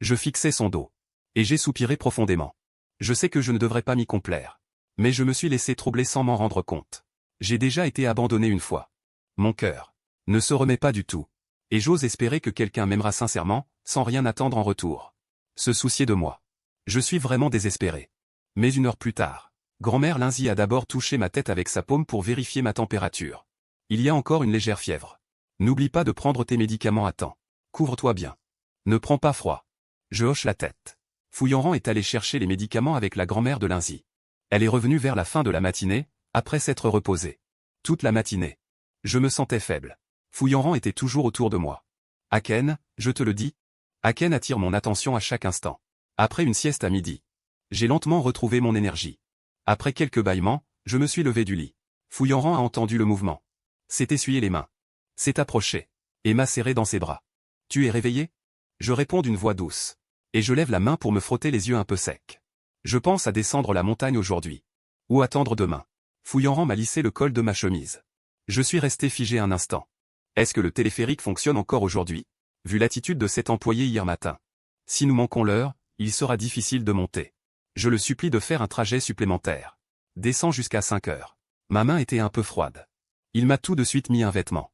Je fixais son dos. Et j'ai soupiré profondément. Je sais que je ne devrais pas m'y complaire. Mais je me suis laissé troubler sans m'en rendre compte. J'ai déjà été abandonné une fois. Mon cœur ne se remet pas du tout. Et j'ose espérer que quelqu'un m'aimera sincèrement, sans rien attendre en retour. Se soucier de moi. Je suis vraiment désespéré. Mais 1 heure plus tard, grand-mère Lindsay a d'abord touché ma tête avec sa paume pour vérifier ma température. Il y a encore une légère fièvre. N'oublie pas de prendre tes médicaments à temps. Couvre-toi bien. Ne prends pas froid. Je hoche la tête. Fouillanran est allé chercher les médicaments avec la grand-mère de Lindsay. Elle est revenue vers la fin de la matinée, après s'être reposée. Toute la matinée. Je me sentais faible. Fouillanran était toujours autour de moi. Aken, je te le dis. Aken attire mon attention à chaque instant. Après une sieste à midi, j'ai lentement retrouvé mon énergie. Après quelques bâillements, je me suis levé du lit. Fouillanran a entendu le mouvement. S'est essuyé les mains. S'est approché. Et m'a serré dans ses bras. Tu es réveillé? Je réponds d'une voix douce. Et je lève la main pour me frotter les yeux un peu secs. Je pense à descendre la montagne aujourd'hui. Ou attendre demain. Fouillanran m'a lissé le col de ma chemise. Je suis resté figé un instant. Est-ce que le téléphérique fonctionne encore aujourd'hui? Vu l'attitude de cet employé hier matin. Si nous manquons l'heure, il sera difficile de monter. Je le supplie de faire un trajet supplémentaire. Descends jusqu'à 5 heures. Ma main était un peu froide. Il m'a tout de suite mis un vêtement.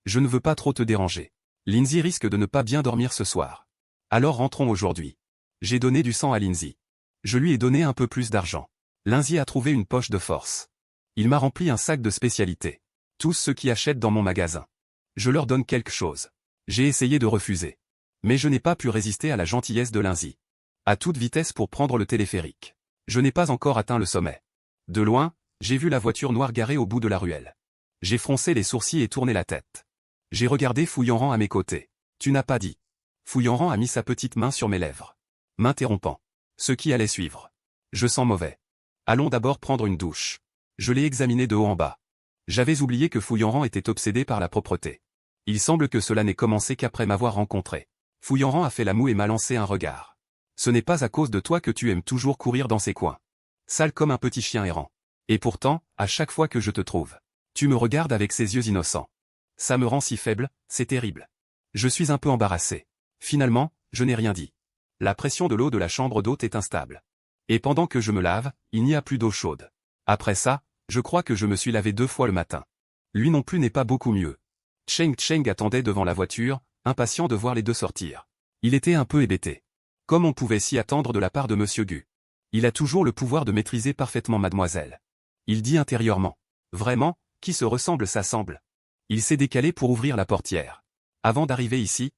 Je ne veux pas trop te déranger. Lindsay risque de ne pas bien dormir ce soir. Alors rentrons aujourd'hui. J'ai donné du sang à Lindsay. Je lui ai donné un peu plus d'argent. Lindsay a trouvé une poche de force. Il m'a rempli un sac de spécialité. Tous ceux qui achètent dans mon magasin. Je leur donne quelque chose. J'ai essayé de refuser. Mais je n'ai pas pu résister à la gentillesse de Lindsay. À toute vitesse pour prendre le téléphérique. Je n'ai pas encore atteint le sommet. De loin, j'ai vu la voiture noire garée au bout de la ruelle. J'ai froncé les sourcils et tourné la tête. J'ai regardé Fouillanrand à mes côtés. Tu n'as pas dit. Fouillanrand a mis sa petite main sur mes lèvres, m'interrompant. Ce qui allait suivre. Je sens mauvais. Allons d'abord prendre une douche. Je l'ai examiné de haut en bas. J'avais oublié que Fouillanrand était obsédé par la propreté. Il semble que cela n'ait commencé qu'après m'avoir rencontré. Fouillanrand a fait la moue et m'a lancé un regard. Ce n'est pas à cause de toi que tu aimes toujours courir dans ces coins. Sale comme un petit chien errant. Et pourtant, à chaque fois que je te trouve, tu me regardes avec ces yeux innocents. Ça me rend si faible, c'est terrible. Je suis un peu embarrassé. Finalement, je n'ai rien dit. La pression de l'eau de la chambre d'hôte est instable. Et pendant que je me lave, il n'y a plus d'eau chaude. Après ça, je crois que je me suis lavé 2 fois le matin. Lui non plus n'est pas beaucoup mieux. Cheng attendait devant la voiture, impatient de voir les deux sortir. Il était un peu hébété. Comme on pouvait s'y attendre de la part de Monsieur Gu. Il a toujours le pouvoir de maîtriser parfaitement mademoiselle. Il dit intérieurement. Vraiment, qui se ressemble s'assemble. Il s'est décalé pour ouvrir la portière. Avant d'arriver ici,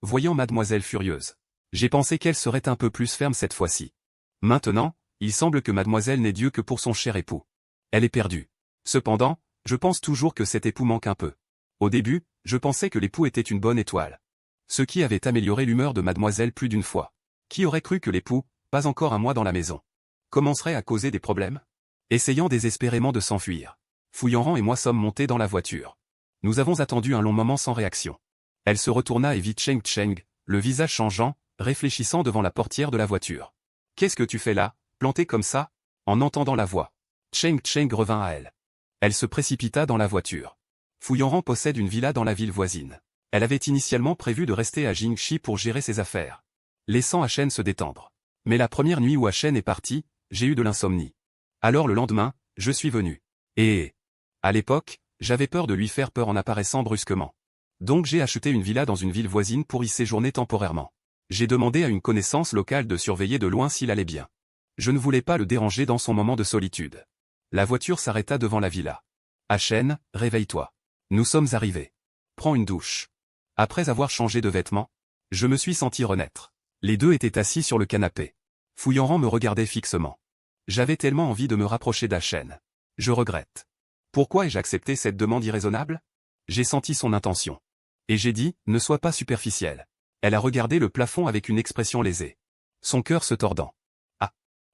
voyant mademoiselle furieuse, j'ai pensé qu'elle serait un peu plus ferme cette fois-ci. Maintenant, il semble que mademoiselle n'est Dieu que pour son cher époux. Elle est perdue. Cependant, je pense toujours que cet époux manque un peu. Au début, je pensais que l'époux était une bonne étoile. Ce qui avait amélioré l'humeur de mademoiselle plus d'une fois. Qui aurait cru que l'époux, pas encore un mois dans la maison, commencerait à causer des problèmes? Essayant désespérément de s'enfuir, Fouillanrand et moi sommes montés dans la voiture. Nous avons attendu un long moment sans réaction. Elle se retourna et vit Cheng, le visage changeant, réfléchissant devant la portière de la voiture. « Qu'est-ce que tu fais là, planté comme ça ?» En entendant la voix, Cheng revint à elle. Elle se précipita dans la voiture. Fouillanrand possède une villa dans la ville voisine. Elle avait initialement prévu de rester à Jingxi pour gérer ses affaires, laissant Achen se détendre. Mais la première nuit où Achen est parti, j'ai eu de l'insomnie. Alors le lendemain, je suis venu. Et à l'époque, j'avais peur de lui faire peur en apparaissant brusquement. Donc j'ai acheté une villa dans une ville voisine pour y séjourner temporairement. J'ai demandé à une connaissance locale de surveiller de loin s'il allait bien. Je ne voulais pas le déranger dans son moment de solitude. La voiture s'arrêta devant la villa. Achen, réveille-toi. Nous sommes arrivés. Prends une douche. Après avoir changé de vêtements, je me suis senti renaître. Les deux étaient assis sur le canapé. Fouillanrand me regardait fixement. J'avais tellement envie de me rapprocher d'Achen. Je regrette. Pourquoi ai-je accepté cette demande irraisonnable? J'ai senti son intention. Et j'ai dit, ne sois pas superficielle. Elle a regardé le plafond avec une expression lésée. Son cœur se tordant. Ah.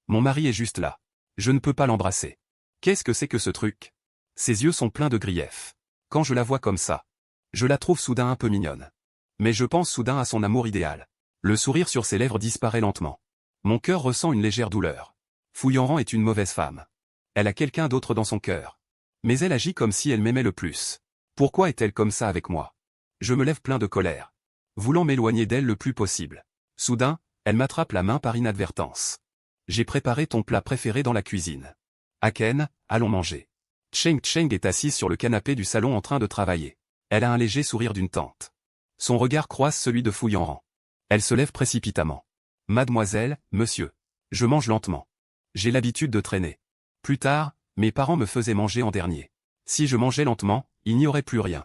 Mon mari est juste là. Je ne peux pas l'embrasser. Qu'est-ce que c'est que ce truc? Ses yeux sont pleins de griefs. Quand je la vois comme ça, je la trouve soudain un peu mignonne. Mais je pense soudain à son amour idéal. Le sourire sur ses lèvres disparaît lentement. Mon cœur ressent une légère douleur. Fouillanrand est une mauvaise femme. Elle a quelqu'un d'autre dans son cœur. Mais elle agit comme si elle m'aimait le plus. Pourquoi est-elle comme ça avec moi? Je me lève plein de colère, voulant m'éloigner d'elle le plus possible. Soudain, elle m'attrape la main par inadvertance. J'ai préparé ton plat préféré dans la cuisine. Aken, allons manger. Cheng est assise sur le canapé du salon en train de travailler. Elle a un léger sourire d'une tante. Son regard croise celui de Fouillanrand. Elle se lève précipitamment. Mademoiselle, monsieur. Je mange lentement. J'ai l'habitude de traîner. Plus tard, mes parents me faisaient manger en dernier. Si je mangeais lentement, il n'y aurait plus rien.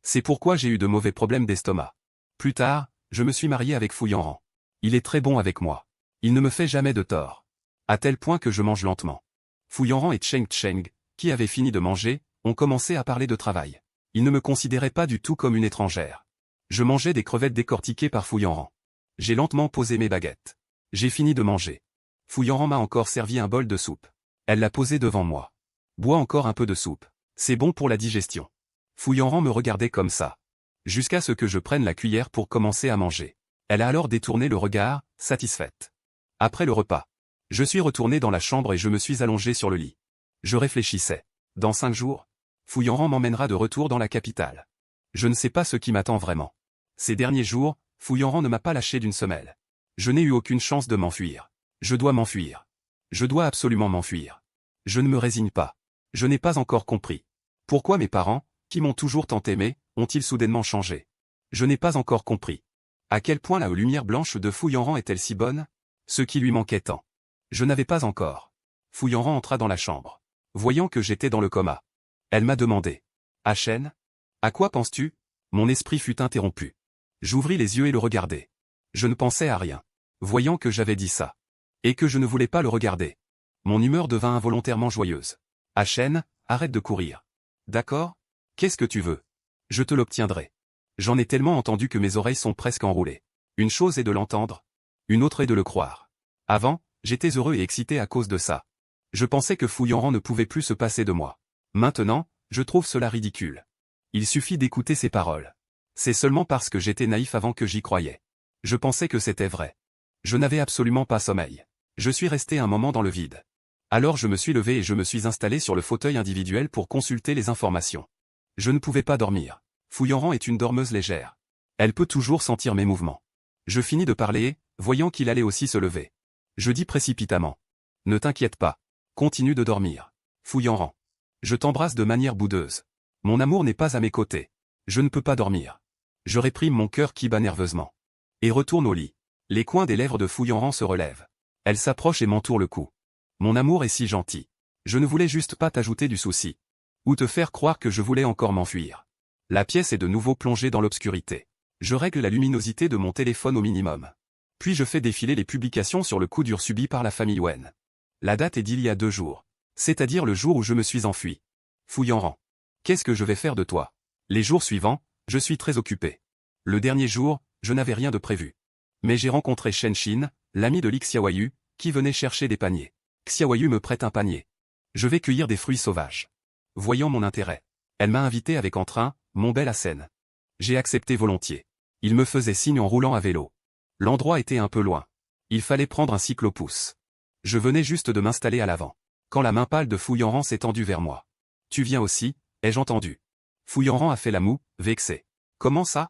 C'est pourquoi j'ai eu de mauvais problèmes d'estomac. Plus tard, je me suis marié avec Fouillanrand. Il est très bon avec moi. Il ne me fait jamais de tort. À tel point que je mange lentement. Fouillanrand et Cheng, qui avaient fini de manger, ont commencé à parler de travail. Ils ne me considéraient pas du tout comme une étrangère. Je mangeais des crevettes décortiquées par Fouillanrand. J'ai lentement posé mes baguettes. J'ai fini de manger. Fouillanrand m'a encore servi un bol de soupe. Elle l'a posé devant moi. Bois encore un peu de soupe. C'est bon pour la digestion. Fouillanrand me regardait comme ça. Jusqu'à ce que je prenne la cuillère pour commencer à manger. Elle a alors détourné le regard, satisfaite. Après le repas, je suis retourné dans la chambre et je me suis allongé sur le lit. Je réfléchissais. Dans 5 jours, Fouillanrand m'emmènera de retour dans la capitale. Je ne sais pas ce qui m'attend vraiment. Ces derniers jours, Fouillanrand ne m'a pas lâché d'une semelle. Je n'ai eu aucune chance de m'enfuir. Je dois m'enfuir. Je dois absolument m'enfuir. Je ne me résigne pas. Je n'ai pas encore compris. Pourquoi mes parents, qui m'ont toujours tant aimé, ont-ils soudainement changé? Je n'ai pas encore compris. À quel point la lumière blanche de Fouillanrand est-elle si bonne? Ce qui lui manquait tant. Je n'avais pas encore. Fouillanrand entra dans la chambre. Voyant que j'étais dans le coma. Elle m'a demandé. Achen? À quoi penses-tu? Mon esprit fut interrompu. J'ouvris les yeux et le regardai. Je ne pensais à rien. Voyant que j'avais dit ça. Et que je ne voulais pas le regarder. Mon humeur devint involontairement joyeuse. Achen, arrête de courir. D'accord? Qu'est-ce que tu veux? Je te l'obtiendrai. J'en ai tellement entendu que mes oreilles sont presque enroulées. Une chose est de l'entendre. Une autre est de le croire. Avant, j'étais heureux et excité à cause de ça. Je pensais que Fouillanrand ne pouvait plus se passer de moi. Maintenant, je trouve cela ridicule. Il suffit d'écouter ces paroles. C'est seulement parce que j'étais naïf avant que j'y croyais. Je pensais que c'était vrai. Je n'avais absolument pas sommeil. Je suis resté un moment dans le vide. Alors je me suis levé et je me suis installé sur le fauteuil individuel pour consulter les informations. Je ne pouvais pas dormir. Fouillanrand est une dormeuse légère. Elle peut toujours sentir mes mouvements. Je finis de parler, voyant qu'il allait aussi se lever. Je dis précipitamment. Ne t'inquiète pas. Continue de dormir. Fouillanrand. Je t'embrasse de manière boudeuse. Mon amour n'est pas à mes côtés. Je ne peux pas dormir. Je réprime mon cœur qui bat nerveusement. Et retourne au lit. Les coins des lèvres de Fouillanrand se relèvent. Elle s'approche et m'entoure le cou. Mon amour est si gentil. Je ne voulais juste pas t'ajouter du souci. Ou te faire croire que je voulais encore m'enfuir. La pièce est de nouveau plongée dans l'obscurité. Je règle la luminosité de mon téléphone au minimum. Puis je fais défiler les publications sur le coup dur subi par la famille Wen. La date est d'il y a 2 jours. C'est-à-dire le jour où je me suis enfui. Fouillanrand. Qu'est-ce que je vais faire de toi? Les jours suivants, je suis très occupé. Le dernier jour, je n'avais rien de prévu. Mais j'ai rencontré Shen Xin, l'ami de Li Xiaoyu, qui venait chercher des paniers. Xiaoyu me prête un panier. Je vais cueillir des fruits sauvages. Voyant mon intérêt, elle m'a invité avec entrain, mon bel Hassen. J'ai accepté volontiers. Il me faisait signe en roulant à vélo. L'endroit était un peu loin. Il fallait prendre un cyclopousse. Je venais juste de m'installer à l'avant. Quand la main pâle de Fouillanrand s'est tendue vers moi. Tu viens aussi, ai-je entendu. Fouillanrand a fait la moue, vexé. Comment ça?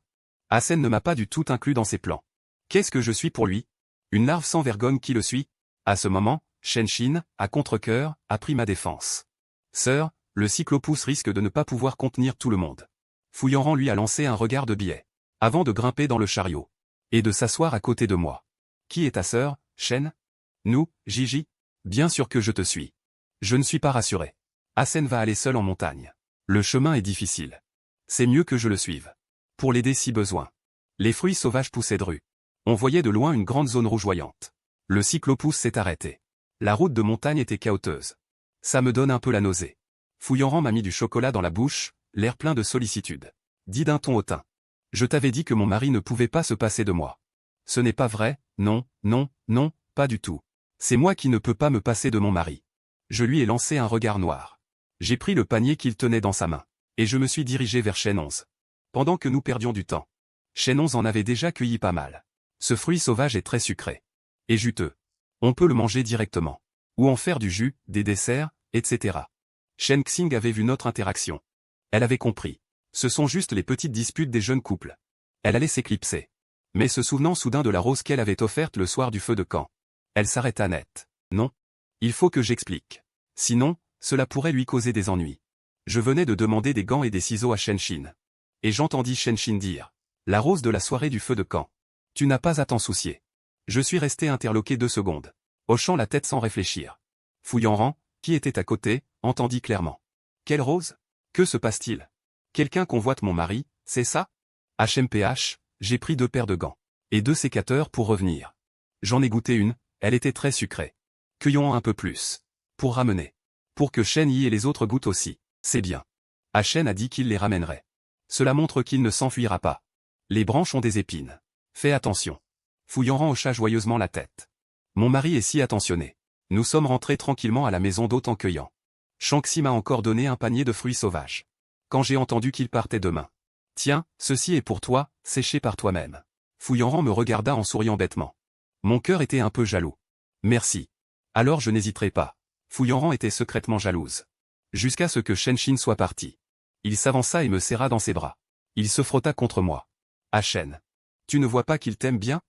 Hassen ne m'a pas du tout inclus dans ses plans. Qu'est-ce que je suis pour lui? Une larve sans vergogne qui le suit? À ce moment, Shen Xin, à contre-cœur, a pris ma défense. Sœur, le cyclopousse risque de ne pas pouvoir contenir tout le monde. Fouillanrand lui a lancé un regard de biais. Avant de grimper dans le chariot. Et de s'asseoir à côté de moi. Qui est ta sœur, Shen? Nous, Gigi? Bien sûr que je te suis. Je ne suis pas rassuré. Hassen va aller seul en montagne. Le chemin est difficile. C'est mieux que je le suive. Pour l'aider si besoin. Les fruits sauvages poussaient de rue. On voyait de loin une grande zone rougeoyante. Le cyclopousse s'est arrêté. La route de montagne était chaoteuse. Ça me donne un peu la nausée. Fouillanrand m'a mis du chocolat dans la bouche, l'air plein de sollicitude. Dit d'un ton hautain. Je t'avais dit que mon mari ne pouvait pas se passer de moi. Ce n'est pas vrai, non, non, non, pas du tout. C'est moi qui ne peux pas me passer de mon mari. Je lui ai lancé un regard noir. J'ai pris le panier qu'il tenait dans sa main. Et je me suis dirigé vers Shen 11. Pendant que nous perdions du temps. Shen 11 en avait déjà cueilli pas mal. Ce fruit sauvage est très sucré. Et juteux. On peut le manger directement. Ou en faire du jus, des desserts, etc. Shen Xing avait vu notre interaction. Elle avait compris. Ce sont juste les petites disputes des jeunes couples. Elle allait s'éclipser. Mais se souvenant soudain de la rose qu'elle avait offerte le soir du feu de camp. Elle s'arrêta net. Non. Il faut que j'explique. Sinon, cela pourrait lui causer des ennuis. Je venais de demander des gants et des ciseaux à Shen Xin. Et j'entendis Shen Xin dire. La rose de la soirée du feu de camp. Tu n'as pas à t'en soucier. Je suis resté interloqué 2 secondes. Hochant la tête sans réfléchir. Fouillanrand, qui était à côté, entendit clairement. Quelle rose? Que se passe-t-il? Quelqu'un convoite mon mari, c'est ça? HMPH, j'ai pris 2 paires de gants. Et 2 sécateurs pour revenir. J'en ai goûté une, elle était très sucrée. Cueillons un peu plus. Pour ramener. Pour que Shen Yi et les autres goûtent aussi, c'est bien. Hachen a dit qu'il les ramènerait. Cela montre qu'il ne s'enfuira pas. Les branches ont des épines. Fais attention. Fouillanrand hocha joyeusement la tête. Mon mari est si attentionné. Nous sommes rentrés tranquillement à la maison d'hôte en cueillant. Shang-Xi m'a encore donné un panier de fruits sauvages. Quand j'ai entendu qu'il partait demain. Tiens, ceci est pour toi, séché par toi-même. Fouillanrand me regarda en souriant bêtement. Mon cœur était un peu jaloux. Merci. Alors je n'hésiterai pas. Fouillanrand était secrètement jalouse. Jusqu'à ce que Shen Xin soit parti. Il s'avança et me serra dans ses bras. Il se frotta contre moi. Hachen. Tu ne vois pas qu'il t'aime bien?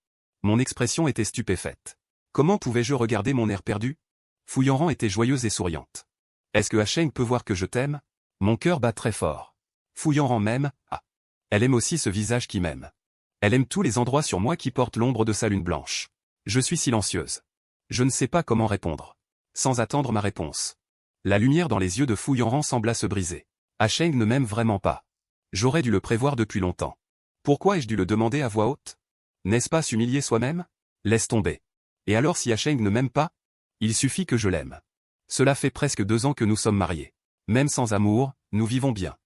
Mon expression était stupéfaite. Comment pouvais-je regarder mon air perdu? Fouillanrand était joyeuse et souriante. Est-ce que Hachen peut voir que je t'aime? Mon cœur bat très fort. Fouillanrand m'aime, ah. Elle aime aussi ce visage qui m'aime. Elle aime tous les endroits sur moi qui portent l'ombre de sa lune blanche. Je suis silencieuse. Je ne sais pas comment répondre. Sans attendre ma réponse. La lumière dans les yeux de Fouillanrand sembla se briser. Hachen ne m'aime vraiment pas. J'aurais dû le prévoir depuis longtemps. Pourquoi ai-je dû le demander à voix haute? N'est-ce pas s'humilier soi-même? Laisse tomber. Et alors si Hachen ne m'aime pas? Il suffit que je l'aime. Cela fait presque 2 ans que nous sommes mariés. Même sans amour, nous vivons bien.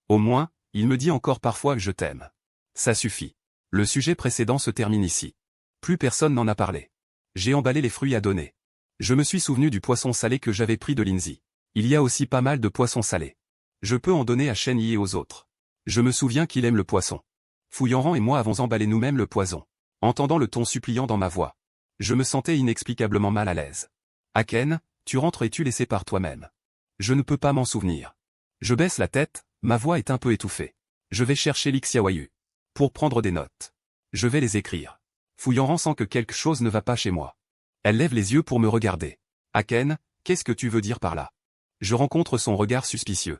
Au moins, il me dit encore parfois que je t'aime. Ça suffit. Le sujet précédent se termine ici. Plus personne n'en a parlé. J'ai emballé les fruits à donner. Je me suis souvenu du poisson salé que j'avais pris de Lindsay. Il y a aussi pas mal de poissons salés. Je peux en donner à Shen-Yi et aux autres. Je me souviens qu'il aime le poisson. Fouillant et moi avons emballé nous-mêmes le poison. Entendant le ton suppliant dans ma voix, je me sentais inexplicablement mal à l'aise. Aken, tu rentres et tu les sépares toi-même. Je ne peux pas m'en souvenir. Je baisse la tête, ma voix est un peu étouffée. Je vais chercher Lixiawayu. Pour prendre des notes. Je vais les écrire. Fouillant sent que quelque chose ne va pas chez moi. Elle lève les yeux pour me regarder. Aken, qu'est-ce que tu veux dire par là? Je rencontre son regard suspicieux.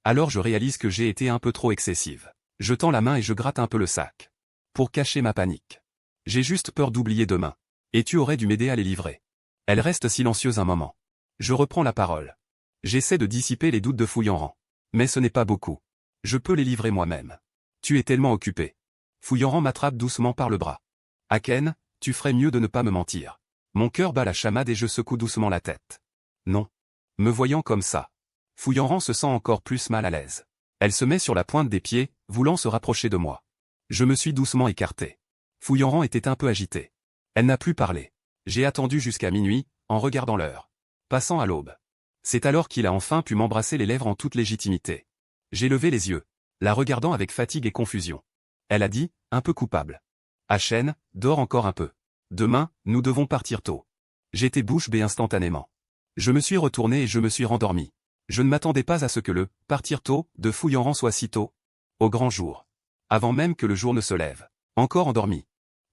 Alors je réalise que j'ai été un peu trop excessive. Je tends la main et je gratte un peu le sac. Pour cacher ma panique. J'ai juste peur d'oublier demain. Et tu aurais dû m'aider à les livrer. Elle reste silencieuse un moment. Je reprends la parole. J'essaie de dissiper les doutes de Fouillant. Mais ce n'est pas beaucoup. Je peux les livrer moi-même. Tu es tellement occupé. Fouillant m'attrape doucement par le bras. Aken, tu ferais mieux de ne pas me mentir. Mon cœur bat la chamade et je secoue doucement la tête. Non. Me voyant comme ça. Fouillant se sent encore plus mal à l'aise. Elle se met sur la pointe des pieds, voulant se rapprocher de moi. Je me suis doucement écarté. Fouillant était un peu agitée. Elle n'a plus parlé. J'ai attendu jusqu'à minuit, en regardant l'heure. Passant à l'aube. C'est alors qu'il a enfin pu m'embrasser les lèvres en toute légitimité. J'ai levé les yeux, la regardant avec fatigue et confusion. Elle a dit, un peu coupable. Achen, dors encore un peu. Demain, nous devons partir tôt. J'étais bouche bée instantanément. Je me suis retourné et je me suis rendormi. Je ne m'attendais pas à ce que le « partir tôt » de Fouillant soit si tôt. Au grand jour. Avant même que le jour ne se lève. Encore endormi.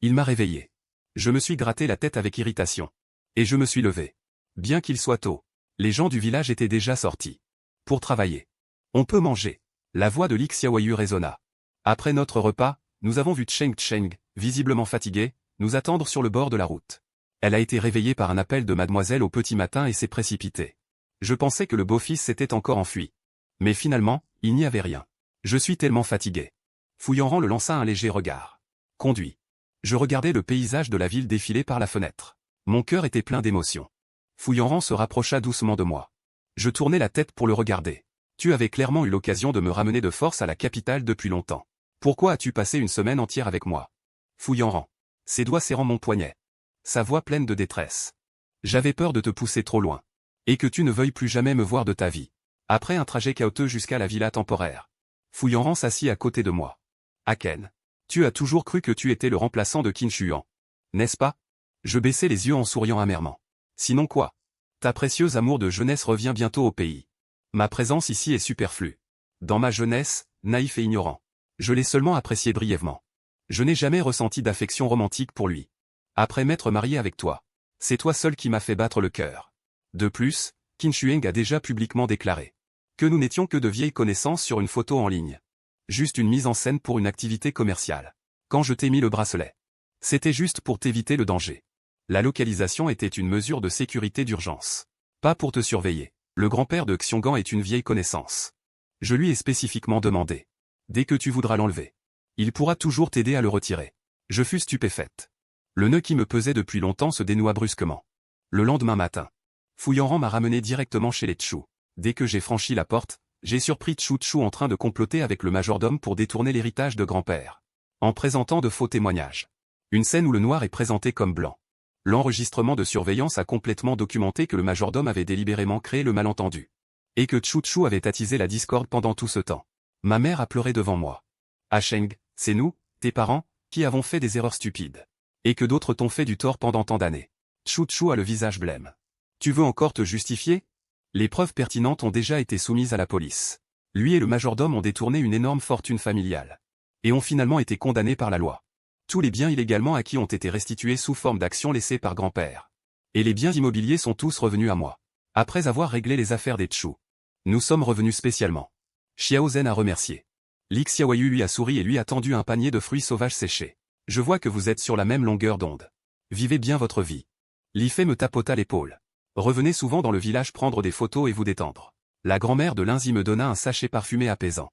Il m'a réveillé. Je me suis gratté la tête avec irritation. Et je me suis levé. Bien qu'il soit tôt, les gens du village étaient déjà sortis. Pour travailler. On peut manger. La voix de Lixiawayu résonna. Après notre repas, nous avons vu Cheng, visiblement fatiguée, nous attendre sur le bord de la route. Elle a été réveillée par un appel de mademoiselle au petit matin et s'est précipitée. Je pensais que le beau-fils s'était encore enfui. Mais finalement, il n'y avait rien. Je suis tellement fatigué. Fouillant le lança un léger regard. Conduit. Je regardais le paysage de la ville défiler par la fenêtre. Mon cœur était plein d'émotions. Fouillant se rapprocha doucement de moi. Je tournai la tête pour le regarder. Tu avais clairement eu l'occasion de me ramener de force à la capitale depuis longtemps. Pourquoi as-tu passé une semaine entière avec moi? Fouillant. Ses doigts serrant mon poignet. Sa voix pleine de détresse. J'avais peur de te pousser trop loin. Et que tu ne veuilles plus jamais me voir de ta vie. Après un trajet chaotique jusqu'à la villa temporaire. Fouillant s'assit à côté de moi. Aken. Tu as toujours cru que tu étais le remplaçant de Qin Shuang. N'est-ce pas? Je baissai les yeux en souriant amèrement. Sinon quoi? Ta précieuse amour de jeunesse revient bientôt au pays. Ma présence ici est superflue. Dans ma jeunesse, naïf et ignorant. Je l'ai seulement apprécié brièvement. Je n'ai jamais ressenti d'affection romantique pour lui. Après m'être marié avec toi. C'est toi seul qui m'as fait battre le cœur. De plus, Qin Shuang a déjà publiquement déclaré que nous n'étions que de vieilles connaissances sur une photo en ligne. Juste une mise en scène pour une activité commerciale. Quand je t'ai mis le bracelet, c'était juste pour t'éviter le danger. La localisation était une mesure de sécurité d'urgence. Pas pour te surveiller. Le grand-père de Xionggan est une vieille connaissance. Je lui ai spécifiquement demandé. Dès que tu voudras l'enlever, il pourra toujours t'aider à le retirer. Je fus stupéfaite. Le nœud qui me pesait depuis longtemps se dénoua brusquement. Le lendemain matin, Fouillant m'a ramené directement chez les Tchou. Dès que j'ai franchi la porte, j'ai surpris Tchou en train de comploter avec le majordome pour détourner l'héritage de grand-père. En présentant de faux témoignages. Une scène où le noir est présenté comme blanc. L'enregistrement de surveillance a complètement documenté que le majordome avait délibérément créé le malentendu. Et que Tchou avait attisé la discorde pendant tout ce temps. Ma mère a pleuré devant moi. Ah Cheng, c'est nous, tes parents, qui avons fait des erreurs stupides. Et que d'autres t'ont fait du tort pendant tant d'années. Tchou a le visage blême. Tu veux encore te justifier? Les preuves pertinentes ont déjà été soumises à la police. Lui et le majordome ont détourné une énorme fortune familiale. Et ont finalement été condamnés par la loi. Tous les biens illégalement acquis ont été restitués sous forme d'actions laissées par grand-père. Et les biens immobiliers sont tous revenus à moi. Après avoir réglé les affaires des Tchou. Nous sommes revenus spécialement. Xiao Zhen a remercié. Lixiawayu lui a souri et lui a tendu un panier de fruits sauvages séchés. Je vois que vous êtes sur la même longueur d'onde. Vivez bien votre vie. Li Fei me tapota l'épaule. Revenez souvent dans le village prendre des photos et vous détendre. La grand-mère de Lindsay me donna un sachet parfumé apaisant.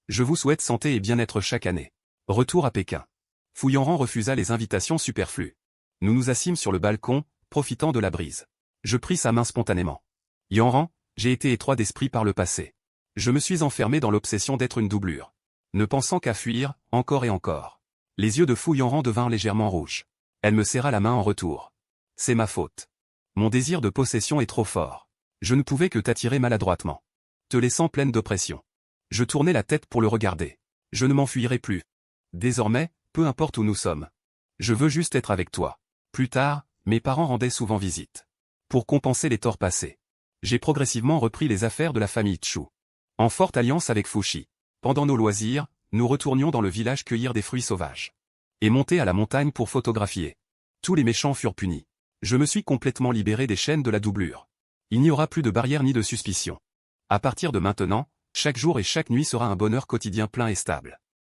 Je vous souhaite santé et bien-être chaque année. Retour à Pékin. Fouillant refusa les invitations superflues. Nous nous assîmes sur le balcon, profitant de la brise. Je pris sa main spontanément. Yanran, j'ai été étroit d'esprit par le passé. Je me suis enfermé dans l'obsession d'être une doublure. Ne pensant qu'à fuir, encore et encore. Les yeux de Fu Yanran devinrent légèrement rouges. Elle me serra la main en retour. C'est ma faute. Mon désir de possession est trop fort. Je ne pouvais que t'attirer maladroitement. Te laissant pleine d'oppression. Je tournai la tête pour le regarder. Je ne m'enfuirai plus. Désormais, peu importe où nous sommes. Je veux juste être avec toi. Plus tard, mes parents rendaient souvent visite. Pour compenser les torts passés. J'ai progressivement repris les affaires de la famille Chu. En forte alliance avec Fushi. Pendant nos loisirs, nous retournions dans le village cueillir des fruits sauvages. Et monter à la montagne pour photographier. Tous les méchants furent punis. Je me suis complètement libéré des chaînes de la doublure. Il n'y aura plus de barrière ni de suspicion. À partir de maintenant, chaque jour et chaque nuit sera un bonheur quotidien plein et stable.